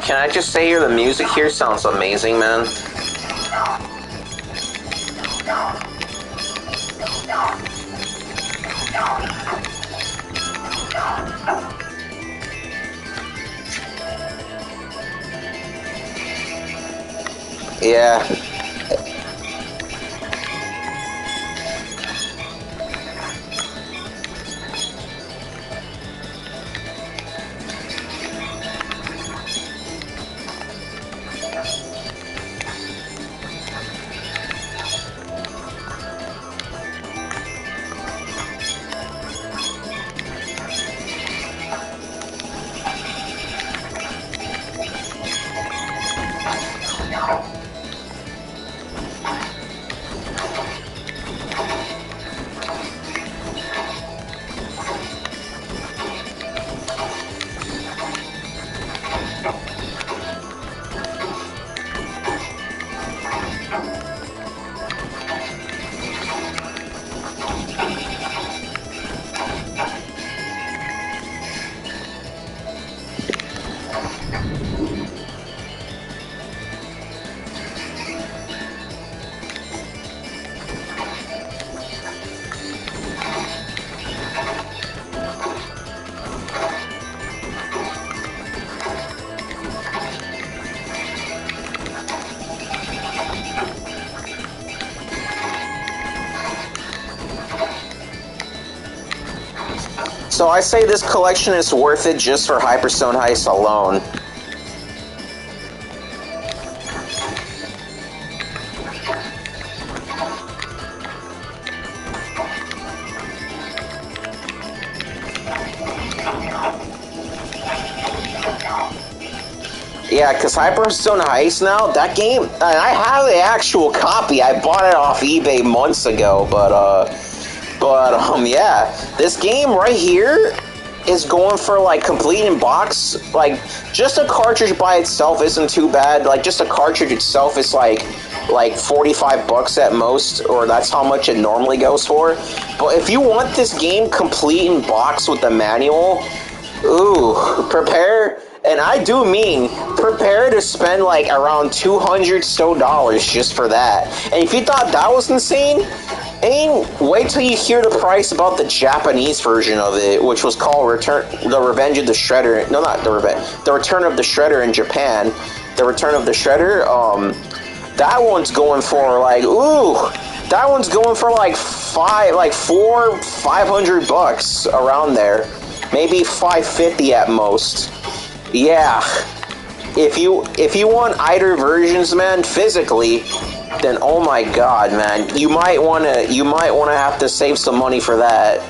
Can I just say here, the music here sounds amazing, man. Yeah. So I say this collection is worth it just for Hyperstone Heist alone. Yeah, because Hyperstone Heist now, that game, I have the actual copy. I bought it off eBay months ago, yeah, this game right here is going for, like, complete in box. Like, just a cartridge by itself isn't too bad. Like, just a cartridge itself is like $45 at most, or that's how much it normally goes for. But if you want this game complete in box with the manual, ooh, prepare, and I do mean, prepare to spend like around $200 so just for that. And if you thought that was insane, wait till you hear the price about the Japanese version of it, which was called The Revenge of the Shredder. No, not The Revenge. The Return of the Shredder in Japan. The Return of the Shredder, that one's going for like, ooh, that one's going for like $500 around there. Maybe $550 at most. Yeah. If you want either versions, man, physically, then oh my god, man, you might wanna have to save some money for that.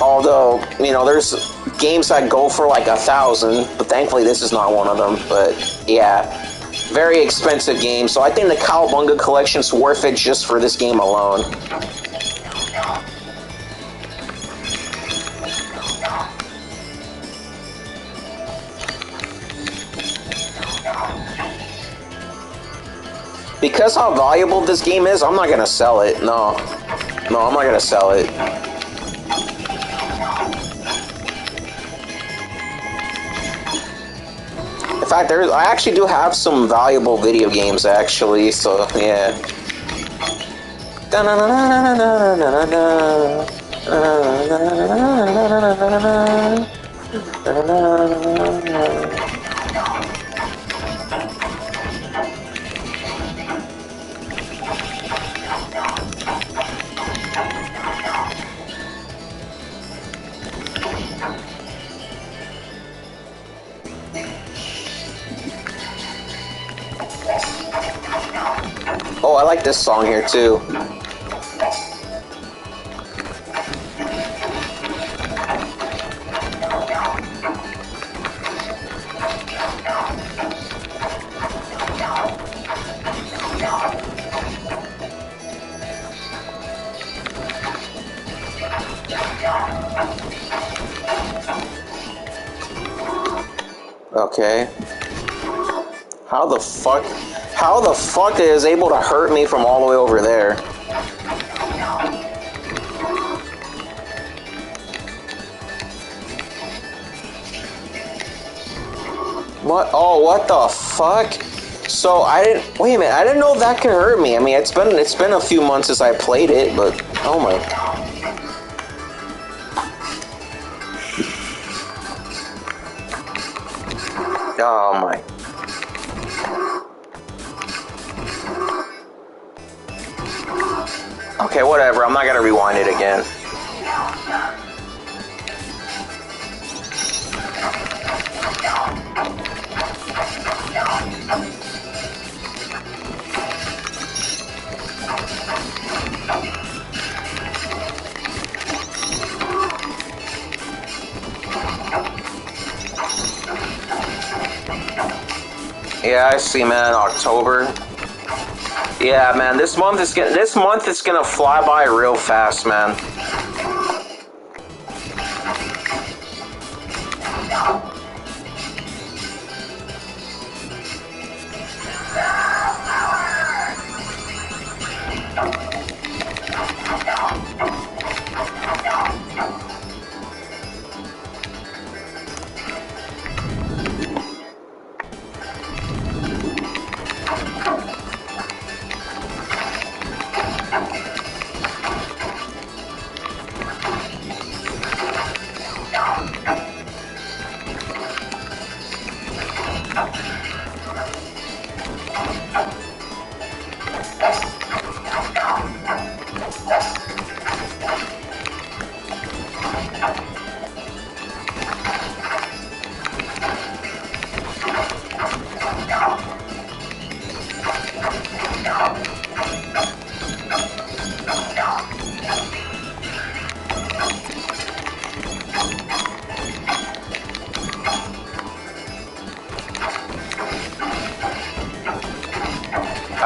Although, you know, there's games that go for like $1,000, but thankfully this is not one of them. But yeah, very expensive game. So I think the Cowabunga collection's worth it just for this game alone. Because how valuable this game is, I'm not gonna sell it. No, I'm not gonna sell it. In fact, I actually do have some valuable video games, actually. So yeah. Oh, I like this song here too. Okay. How the fuck is able to hurt me from all the way over there? What? Oh, what the fuck? So wait a minute, I didn't know that could hurt me. I mean, it's been a few months since I played it, but oh my. Oh my. Okay, whatever. I'm not gonna rewind it again. Yeah, I see, man. October. Yeah, man. This month is gonna fly by real fast, man.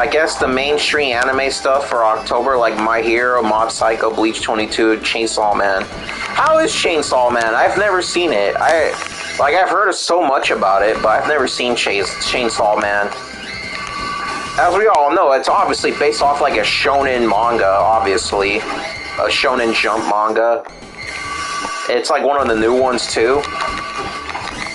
I guess the mainstream anime stuff for October, like My Hero, Mob Psycho, Bleach 22, Chainsaw Man. How is Chainsaw Man? I've never seen it. I've heard so much about it, but I've never seen Chainsaw Man. As we all know, it's obviously based off like a shonen manga, obviously. A Shonen Jump manga. It's like one of the new ones too.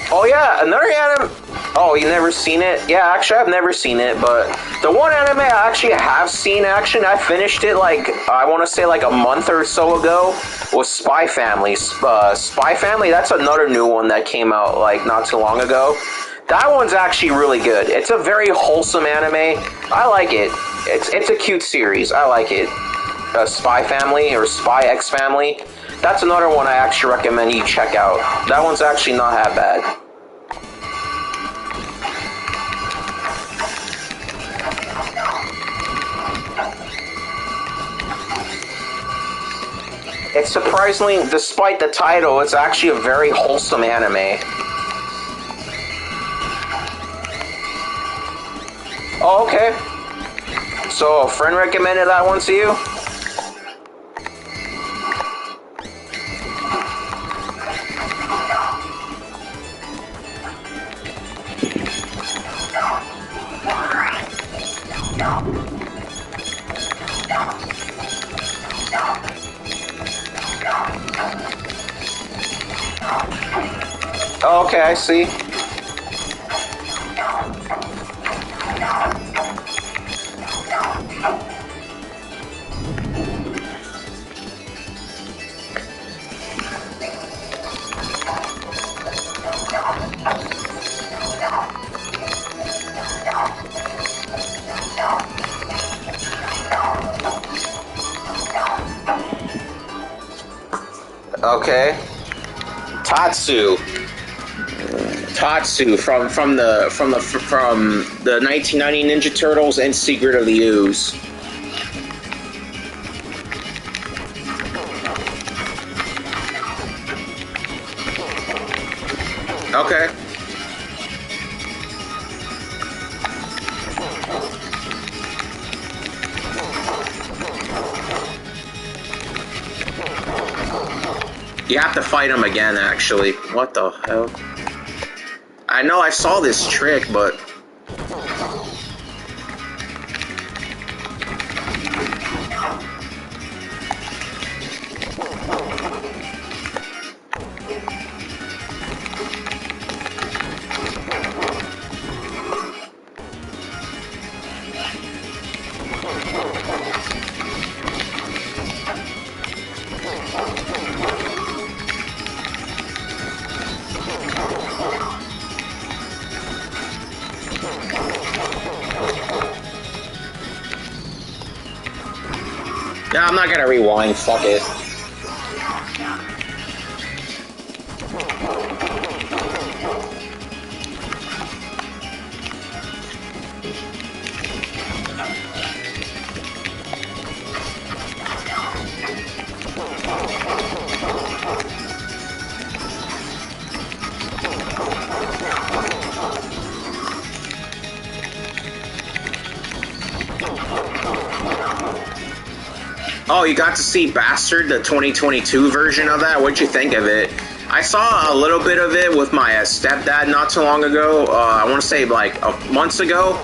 Oh yeah, another anime. Oh, you never seen it? Yeah, actually I've never seen it, but the one anime I actually have seen action, I finished it like, I want to say like a month or so ago, was Spy Family. Spy Family, that's another new one that came out like not too long ago. That one's actually really good. It's a very wholesome anime. I like it. It's a cute series. I like it. Spy Family or Spy X Family. That's another one I actually recommend you check out. That one's actually not that bad. It's surprisingly, despite the title, it's actually a very wholesome anime. Oh, okay. So a friend recommended that one to you? Oh, okay, I see. Okay. Tatsu from the 1990 Ninja Turtles and Secret of the Ooze. Okay. You have to fight him again, actually. What the hell? I know I saw this trick, but... No, I'm not gonna rewind, fuck it. Oh, you got to see Bastard, the 2022 version of that? What'd you think of it? I saw a little bit of it with my stepdad not too long ago. I want to say like months ago.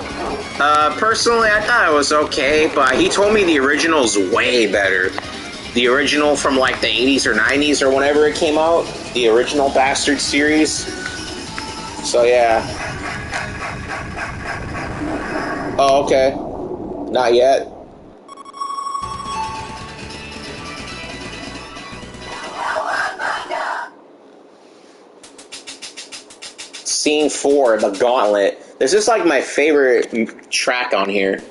Personally, I thought it was okay, but he told me the original's way better. The original from like the 80s or 90s or whenever it came out. The original Bastard series. So yeah. Oh, okay. Not yet. Scene 4, The Gauntlet. This is like my favorite track on here.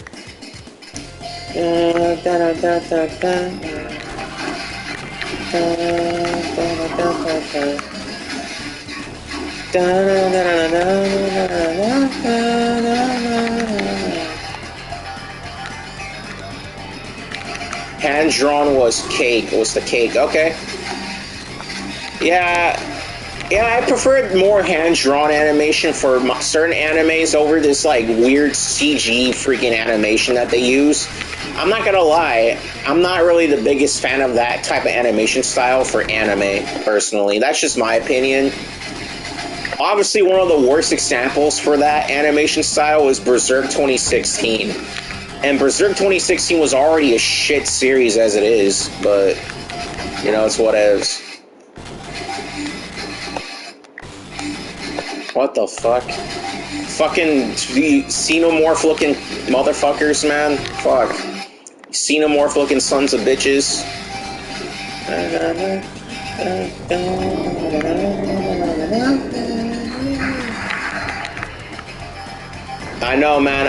Hand drawn was the cake. Okay. Yeah. Yeah, I prefer more hand-drawn animation for certain animes over this, like, weird CG freaking animation that they use. I'm not gonna lie, I'm not really the biggest fan of that type of animation style for anime, personally. That's just my opinion. Obviously, one of the worst examples for that animation style was Berserk 2016. And Berserk 2016 was already a shit series as it is, but, you know, it's what it is. What the fuck? Fucking xenomorph looking motherfuckers, man. Fuck. Xenomorph looking sons of bitches. I know, man.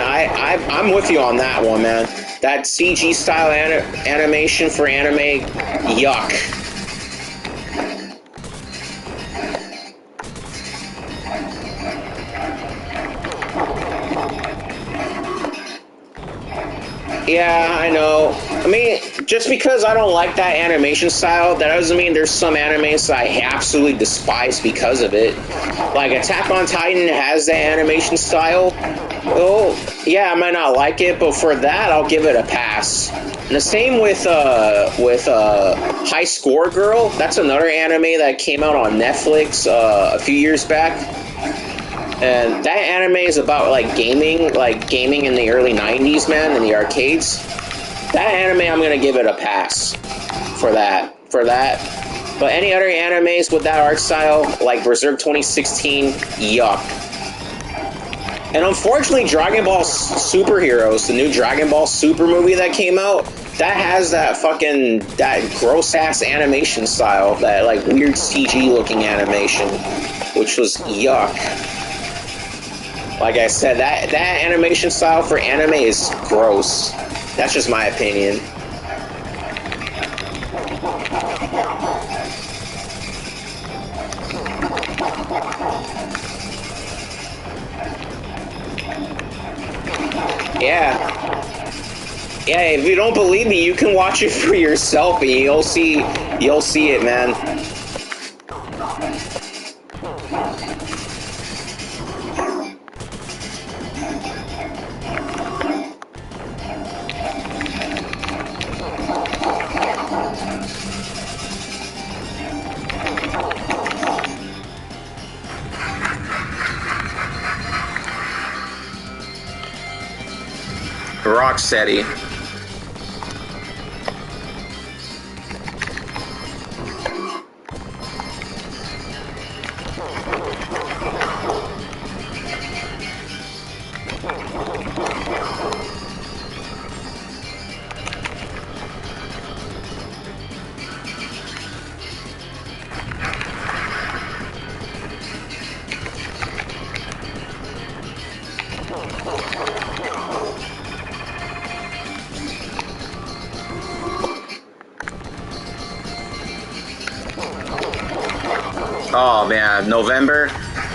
I'm with you on that one, man. That CG style animation for anime, yuck. Yeah, I know. I mean, just because I don't like that animation style, that doesn't mean there's some animes that I absolutely despise because of it. Like, Attack on Titan has that animation style. Oh, yeah, I might not like it, but for that, I'll give it a pass. And the same with High Score Girl. That's another anime that came out on Netflix a few years back. And that anime is about, like gaming in the early 90s, man, in the arcades. That anime, I'm gonna give it a pass for that. But any other animes with that art style, like Berserk 2016, yuck. And unfortunately, Dragon Ball Super Heroes, the new Dragon Ball Super movie that came out, that has that gross-ass animation style, that, like, weird CG-looking animation, which was yuck. Like I said, that animation style for anime is gross. That's just my opinion. Yeah. Yeah, if you don't believe me, you can watch it for yourself and you'll see it, man. Rocksteady. Oh man, November.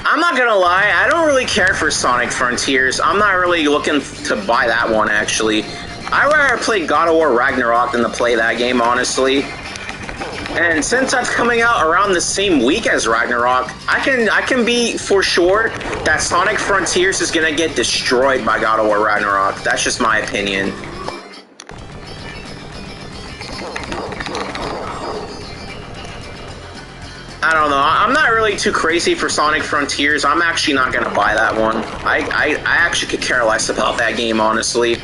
I'm not gonna lie, I don't really care for Sonic Frontiers. I'm not really looking to buy that one, actually. I'd rather play God of War Ragnarok than to play that game, honestly. And since that's coming out around the same week as Ragnarok, I can be for sure that Sonic Frontiers is gonna get destroyed by God of War Ragnarok. That's just my opinion. I don't know. I'm not really too crazy for Sonic Frontiers. I'm actually not gonna buy that one. I actually could care less about that game, honestly.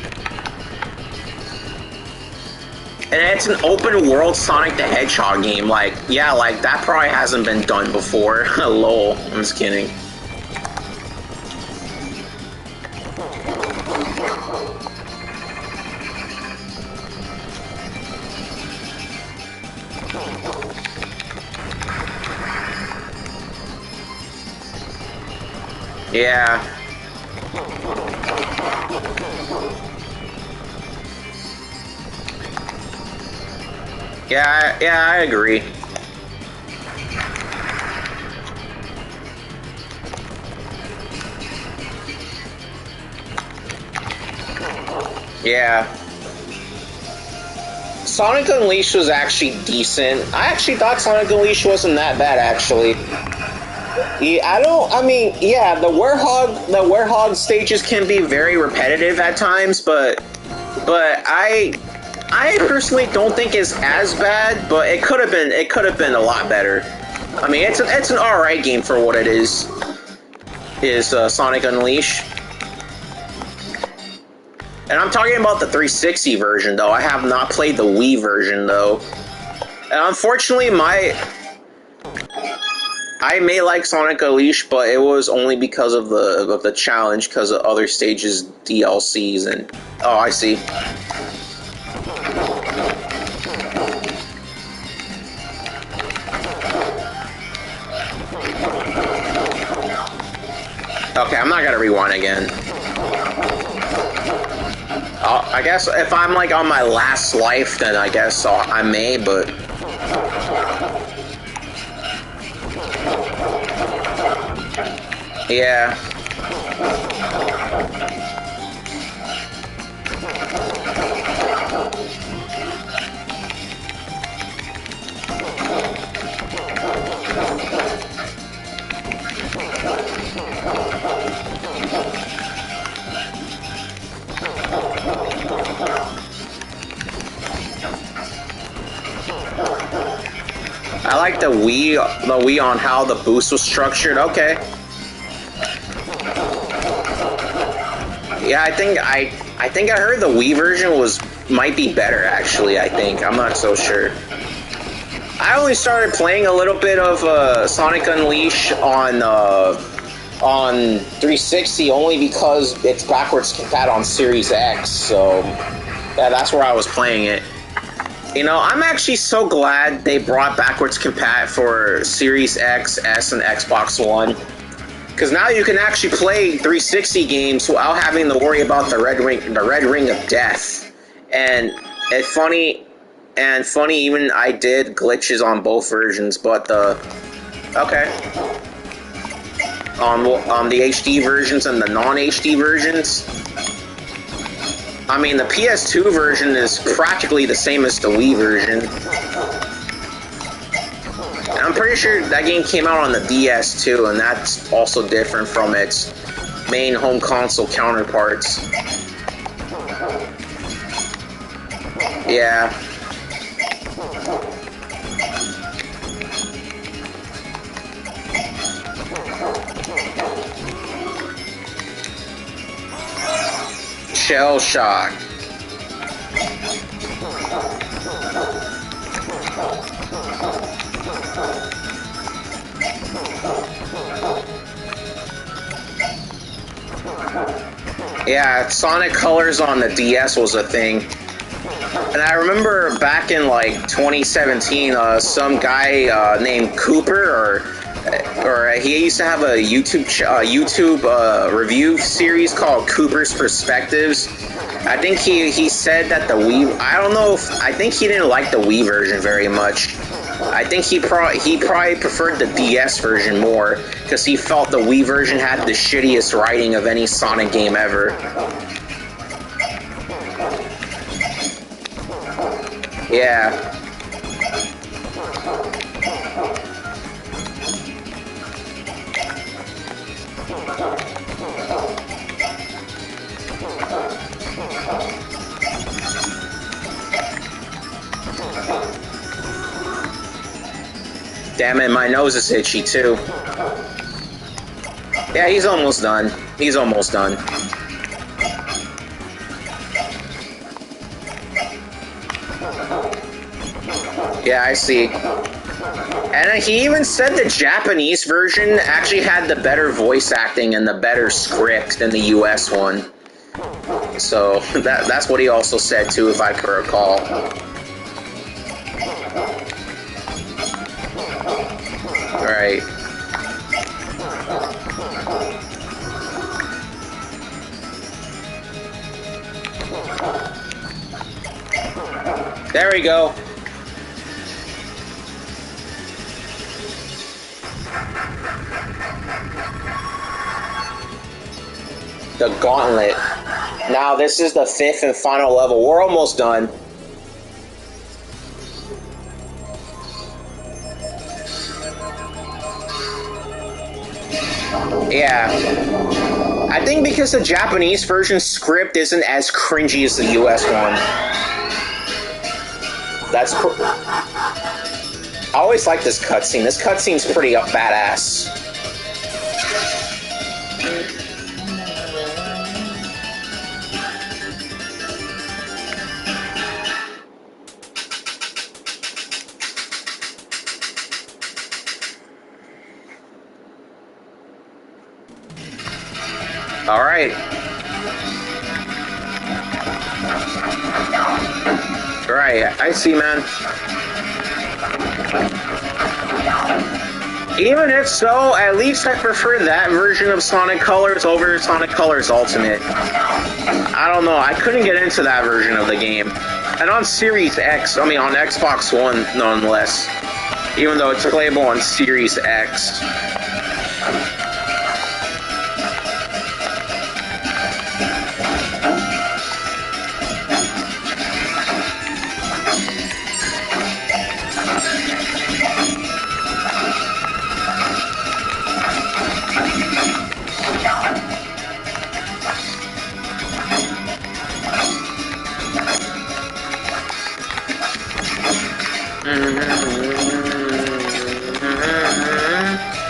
And it's an open world Sonic the Hedgehog game. Like, yeah, like that probably hasn't been done before. Lol. I'm just kidding. Yeah. Yeah, I agree. Yeah. Sonic Unleashed was actually decent. I actually thought Sonic Unleashed wasn't that bad, actually. Yeah, I don't. I mean, yeah, the werehog stages can be very repetitive at times, but I personally don't think it's as bad. But it could have been a lot better. I mean, it's an alright game for what it is. Is Sonic Unleashed, and I'm talking about the 360 version though. I have not played the Wii version though, and unfortunately, I may like Sonic Unleashed, but it was only because of the challenge, because of other stages, DLCs, and oh, I see. Okay, I'm not gonna rewind again. I guess if I'm like on my last life, then I guess I may, but yeah. I like the Wii on how the boost was structured. Okay. Yeah, I think I heard the Wii version might be better actually. I think I'm not so sure. I only started playing a little bit of Sonic Unleashed on 360 only because it's backwards compat on Series X. So yeah, that's where I was playing it. You know, I'm actually so glad they brought backwards compat for Series X, S, and Xbox One. Because now you can actually play 360 games without having to worry about the red ring of death. And it's funny, even I did glitches on both versions, but okay, on the HD versions and the non-HD versions. I mean, the PS2 version is practically the same as the Wii version. And I'm pretty sure that game came out on the DS too, and that's also different from its main home console counterparts. Yeah. Shell Shock. Yeah, Sonic Colors on the DS was a thing. And I remember back in like 2017, some guy named Cooper, or he used to have a YouTube review series called Cooper's Perspectives. I think he said that the Wii. I think he didn't like the Wii version very much. I think he probably preferred the DS version more because he felt the Wii version had the shittiest writing of any Sonic game ever. Yeah. Damn it, my nose is itchy too. Yeah, he's almost done. He's almost done. Yeah, I see. And he even said the Japanese version actually had the better voice acting and the better script than the US one. So that's what he also said too, if I can recall. Alright. There we go. The Gauntlet. Now this is the 5th and final level. We're almost done. Yeah. I think because the Japanese version script isn't as cringy as the US one. That's I always like this cutscene. This cutscene's pretty badass. Alright. Right, I see, man. Even if so, at least I prefer that version of Sonic Colors over Sonic Colors Ultimate. I don't know, I couldn't get into that version of the game. And on Series X, I mean on Xbox One nonetheless. Even though it's playable on Series X.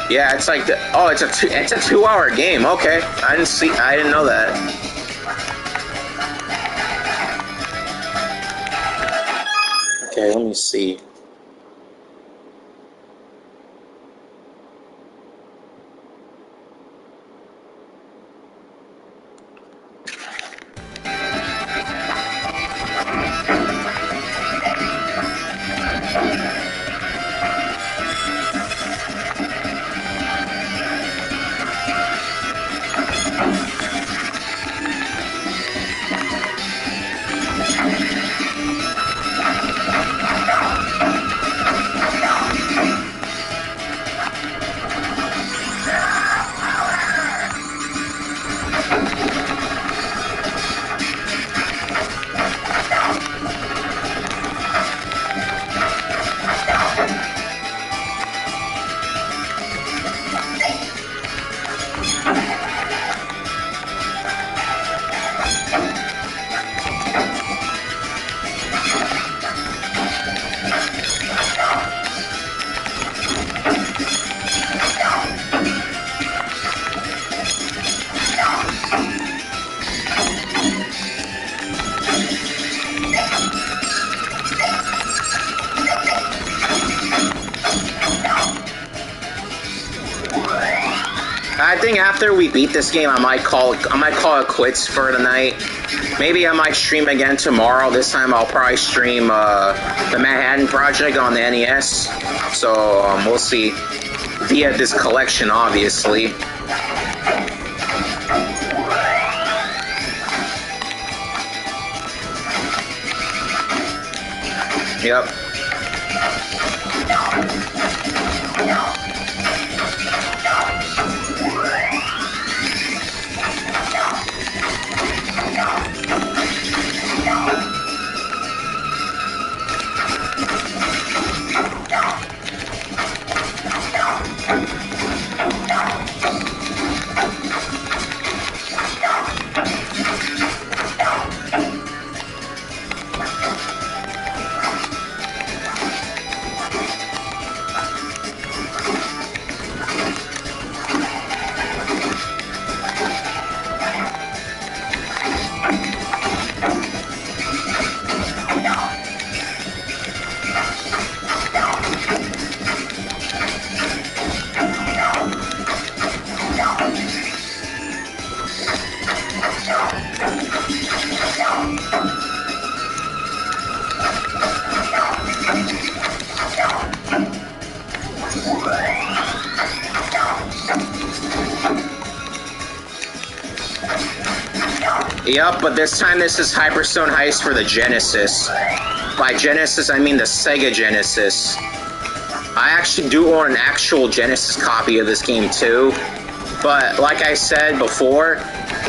Yeah, it's like it's a 2-hour game. Okay, I didn't know that. Okay, let me see. I think after we beat this game, I might call it quits for tonight. Maybe I might stream again tomorrow. This time I'll probably stream the Manhattan Project on the NES. So we'll see. Via this collection, obviously. Yep. Yep, but this time this is Hyperstone Heist for the Genesis. By Genesis, I mean the Sega Genesis. I actually do own an actual Genesis copy of this game too, but like I said before,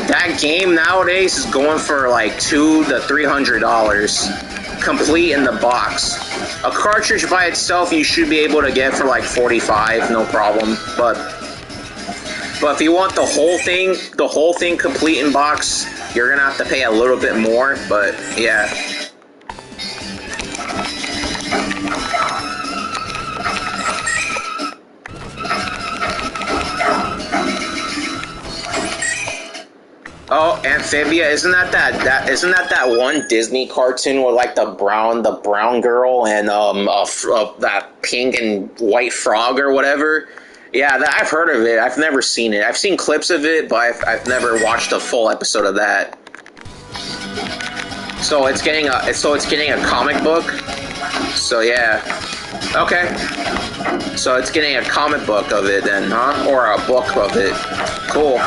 that game nowadays is going for like $200 to $300, complete in the box. A cartridge by itself you should be able to get for like $45, no problem, but But if you want the whole thing complete in box, you're gonna have to pay a little bit more, but yeah. Oh, Amphibia, isn't that one Disney cartoon with like the brown girl and that pink and white frog or whatever? Yeah, I've heard of it. I've never seen it. I've seen clips of it, but I've never watched a full episode of that. So it's getting a comic book. So yeah. Okay. So it's getting a comic book of it then, huh? Or a book of it. Cool.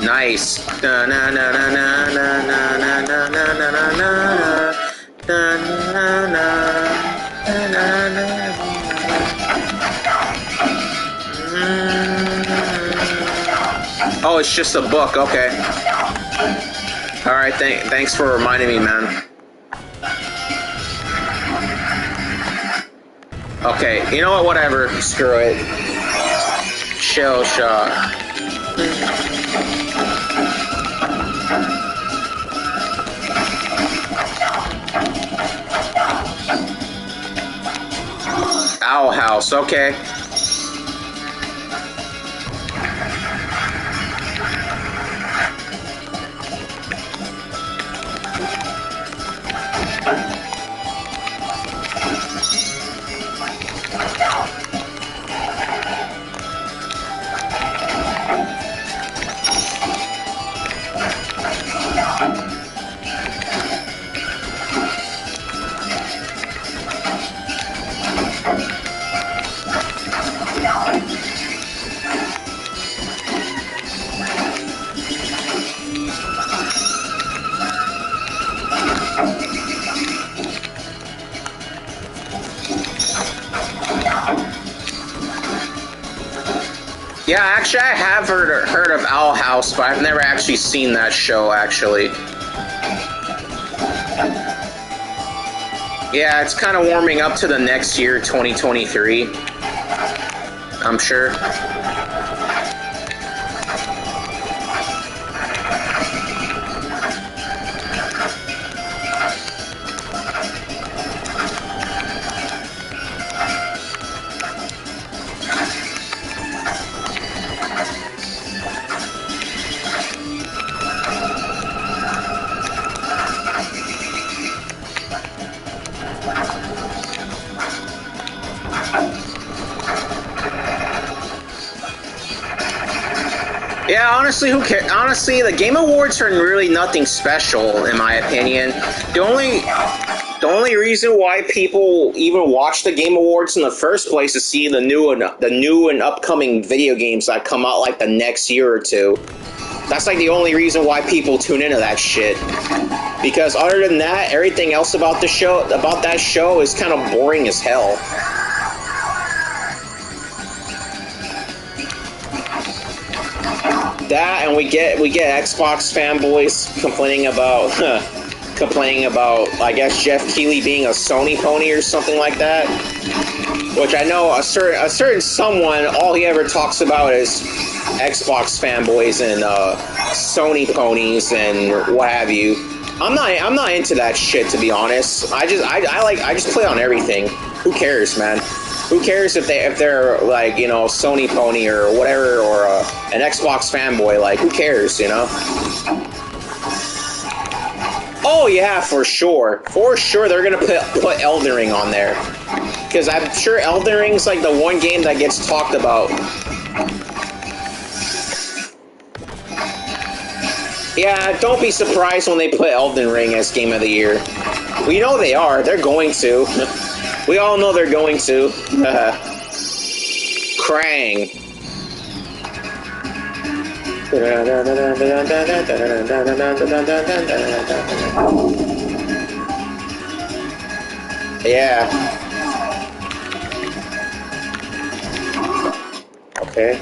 Nice. Oh, it's just a book. Okay. All right. Thanks for reminding me, man. Okay. You know what? Whatever. Screw it. Shell shock. Owl House, okay. Yeah, actually, I have heard of Owl House, but I've never actually seen that show, actually. Yeah, it's kind of warming up to the next year, 2023. I'm sure. Yeah, honestly, who cares? Honestly, the Game Awards are really nothing special, in my opinion. The only reason why people even watch the Game Awards in the first place is to see the new and upcoming video games that come out like the next year or two. That's like the only reason why people tune into that shit. Because other than that, everything else about that show is kind of boring as hell. That, and we get Xbox fanboys complaining about I guess Jeff Keighley being a Sony pony or something like that. Which I know a certain someone, all he ever talks about is Xbox fanboys and Sony ponies and what have you. I'm not into that shit, to be honest. I just play on everything. Who cares, man? Who cares if they're like, you know, Sony pony or whatever, or an Xbox fanboy? Like, who cares, you know? Oh yeah, for sure. For sure they're gonna put Elden Ring on there. Because I'm sure Elden Ring's like the one game that gets talked about. Yeah, don't be surprised when they put Elden Ring as Game of the Year. We know they are. They're going to. We all know they're going to. Krang. Yeah. Okay.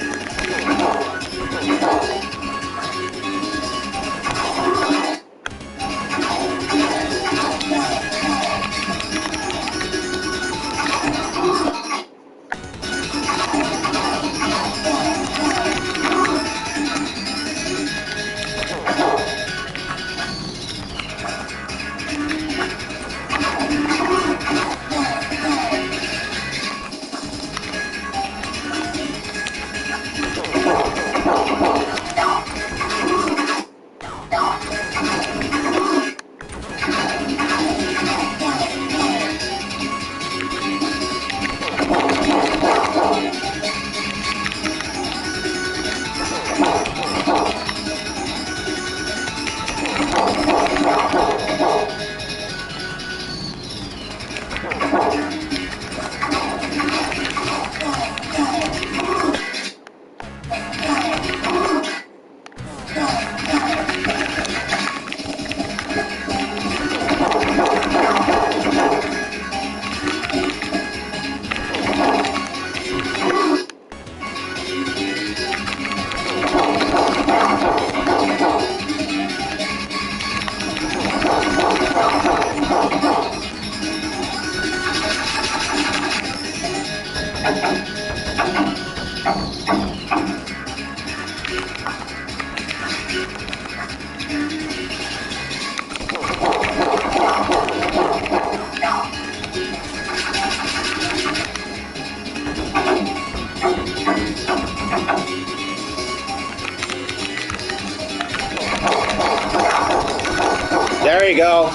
you go.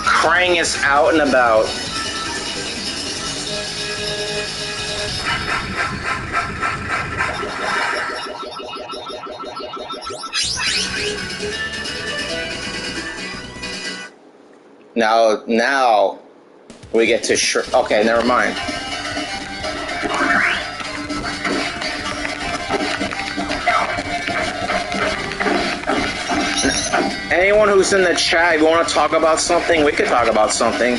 Krang is out and about. Now we get to okay, never mind. Anyone who's in the chat, if you want to talk about something, we could talk about something.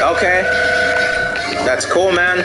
Okay. That's cool, man.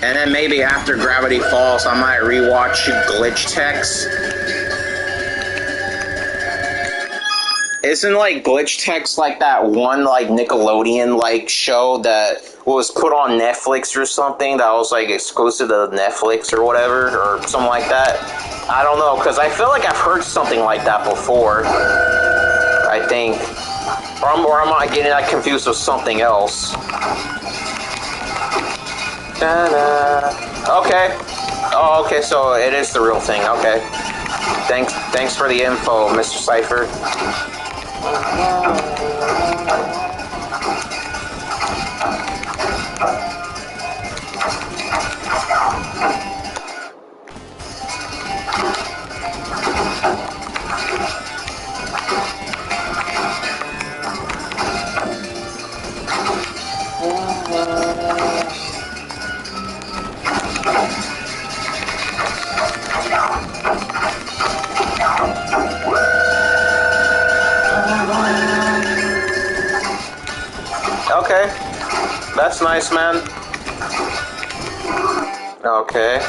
And then maybe after Gravity Falls, I might rewatch Glitch Techs. Isn't like Glitch Techs like that one like Nickelodeon like show that was put on Netflix or something that was like exclusive to Netflix or whatever or something like that? I don't know, because I feel like I've heard something like that before. I think, or am I getting that confused with something else? Okay. Oh, okay, so it is the real thing. Okay. Thanks for the info, Mr. Cypher. Okay. That's nice, man. Okay.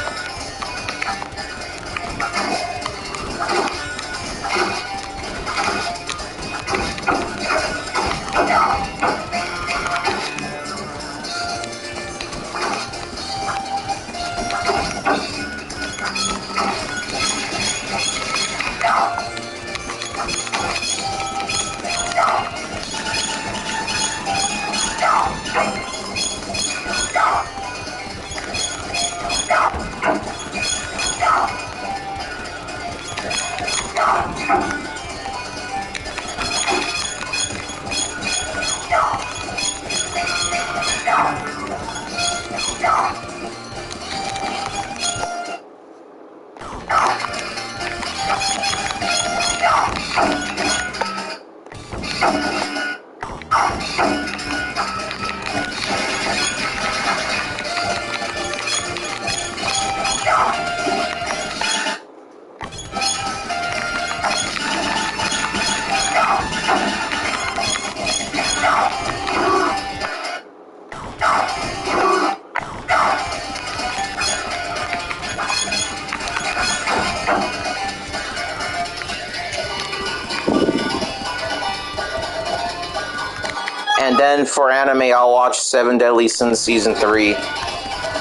then for anime, I'll watch Seven Deadly Sins Season 3.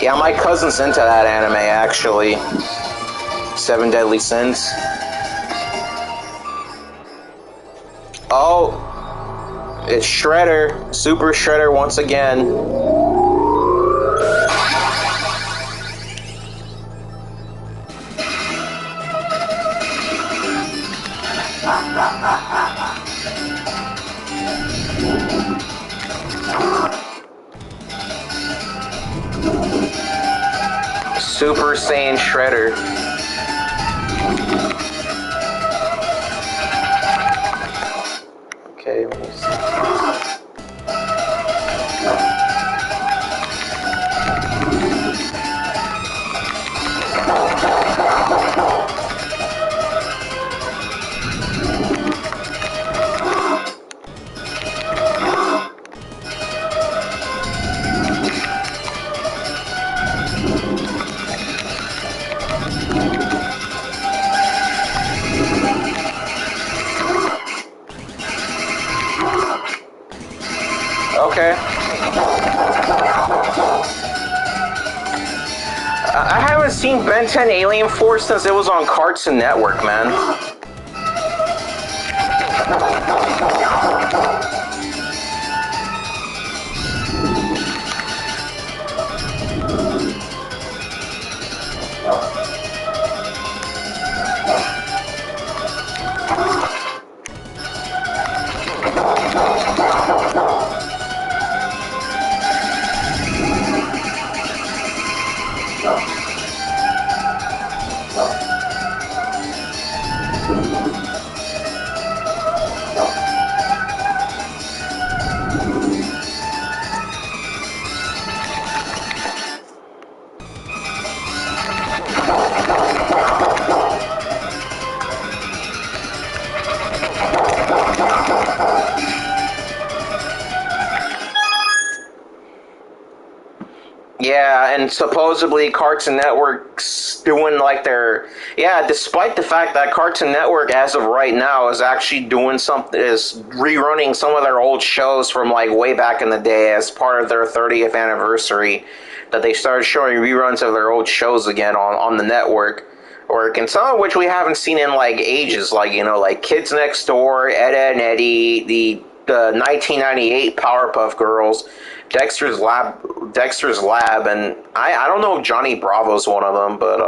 Yeah, my cousin's into that anime, actually. Seven Deadly Sins. Oh, it's Shredder. Super Shredder once again. Super Saiyan Shredder. Okay, let me see. Okay. I haven't seen Ben 10 Alien Force since it was on Cartoon Network, man. Yeah, and supposedly Cartoon Network's doing like their... Yeah, despite the fact that Cartoon Network, as of right now, is actually doing something... is rerunning some of their old shows from like way back in the day as part of their 30th anniversary, that they started showing reruns of their old shows again on the network. And some of which we haven't seen in like ages, like, you know, like Kids Next Door, Ed, Edd n Eddy, the 1998 Powerpuff Girls, Dexter's Lab, and I don't know if Johnny Bravo's one of them, but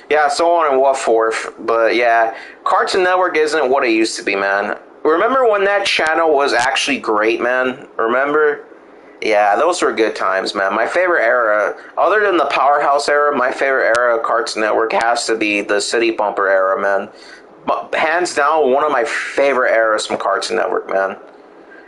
yeah, so on and what forth. But yeah, Cartoon Network isn't what it used to be, man. Remember when that channel was actually great, man? Remember? Yeah, those were good times, man. My favorite era, other than the Powerhouse era, my favorite era of Cartoon Network has to be the City Bumper era, man. Hands down, one of my favorite eras from Cartoon Network, man.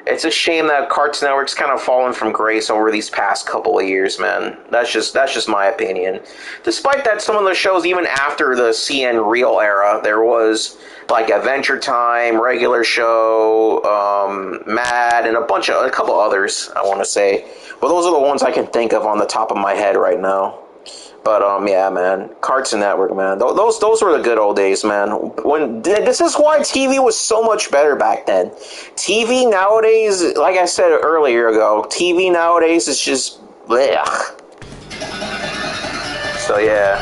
It's a shame that Cartoon Network's kind of fallen from grace over these past couple of years, man. That's just my opinion. Despite that, some of the shows, even after the CN Real era, there was like Adventure Time, Regular Show, Mad, and a couple others, I want to say. But those are the ones I can think of on the top of my head right now. But yeah, man, Cartoon Network, man. Those were the good old days, man. This is why TV was so much better back then. TV nowadays, like I said earlier ago, TV nowadays is just blech. So yeah.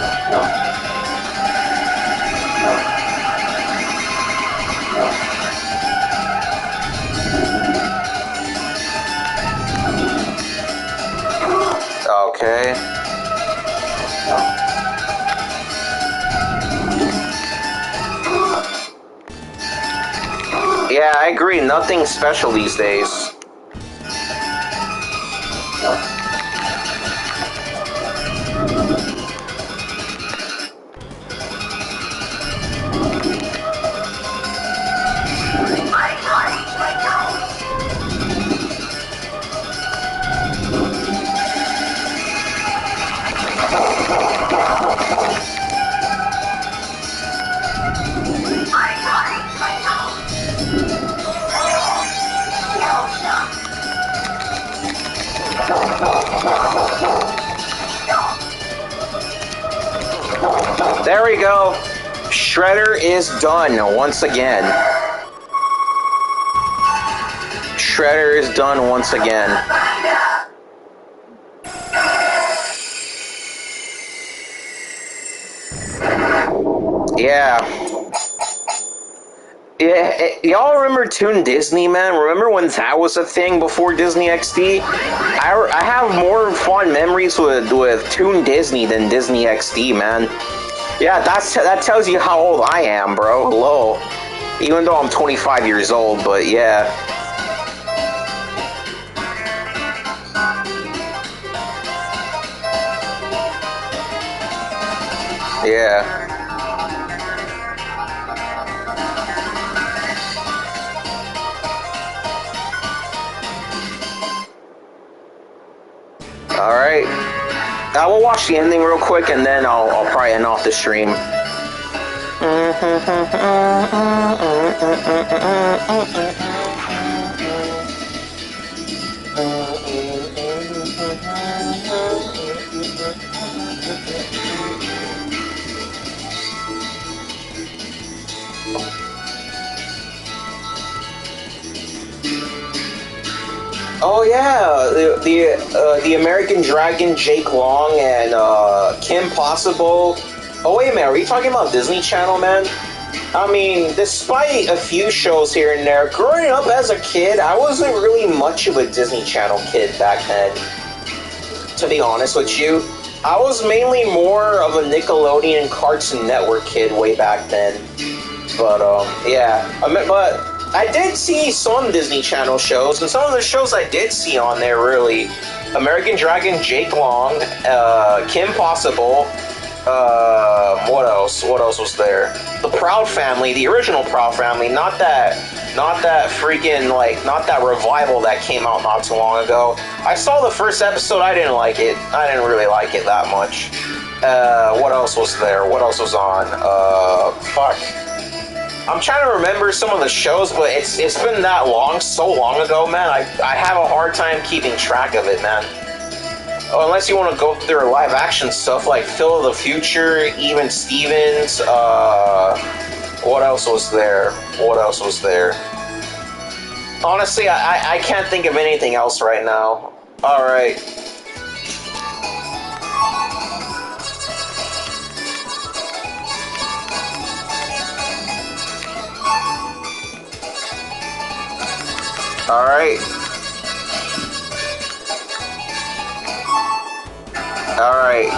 Okay. Yeah, I agree. Nothing special these days. There we go. Shredder is done once again. Shredder is done once again. Yeah. Yeah, y'all remember Toon Disney, man? Remember when that was a thing before Disney XD? I have more fond memories with Toon Disney than Disney XD, man. Yeah, that tells you how old I am, bro. Hello. Even though I'm 25 years old, but yeah. Yeah. Alright. I will watch the ending real quick and then I'll probably end off the stream. Oh yeah, the American Dragon, Jake Long, and Kim Possible. Oh wait a minute, are you talking about Disney Channel, man? I mean, despite a few shows here and there, growing up as a kid, I wasn't really much of a Disney Channel kid back then. To be honest with you, I was mainly more of a Nickelodeon Cartoon Network kid way back then. But yeah, but I did see some Disney Channel shows, and some of the shows I did see on there really: American Dragon, Jake Long, Kim Possible. What else? What else was there? The Proud Family, the original Proud Family, not that freaking not that revival that came out not too long ago. I saw the first episode. I didn't like it. I didn't really like it that much. What else was there? What else was on? Fuck. I'm trying to remember some of the shows, but it's been that long, so long ago, man. I have a hard time keeping track of it, man. Oh, unless you want to go through live action stuff like Phil of the Future, Even Stevens. What else was there? What else was there? Honestly, I can't think of anything else right now. All right. All right. All right.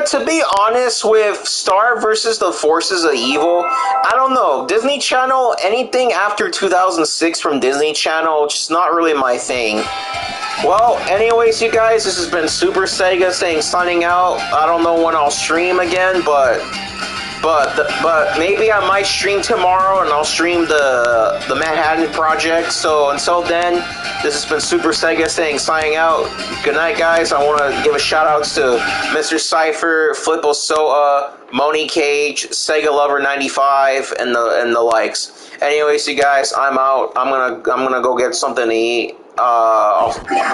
To be honest, with Star versus the Forces of Evil, I don't know. Disney Channel, anything after 2006 from Disney Channel, just not really my thing. Well, anyways, you guys, this has been Super Sega saying signing out. I don't know when I'll stream again, but maybe I might stream tomorrow, and I'll stream the Manhattan Project. So until then, this has been Super Sega saying signing out. Good night, guys. I want to give a shout outs to Mr. Cypher, Flippo Soa, Moni Cage, Sega Lover 95, and the likes. Anyways, you guys, I'm out. I'm gonna go get something to eat.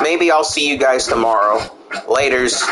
Maybe I'll see you guys tomorrow. Laters.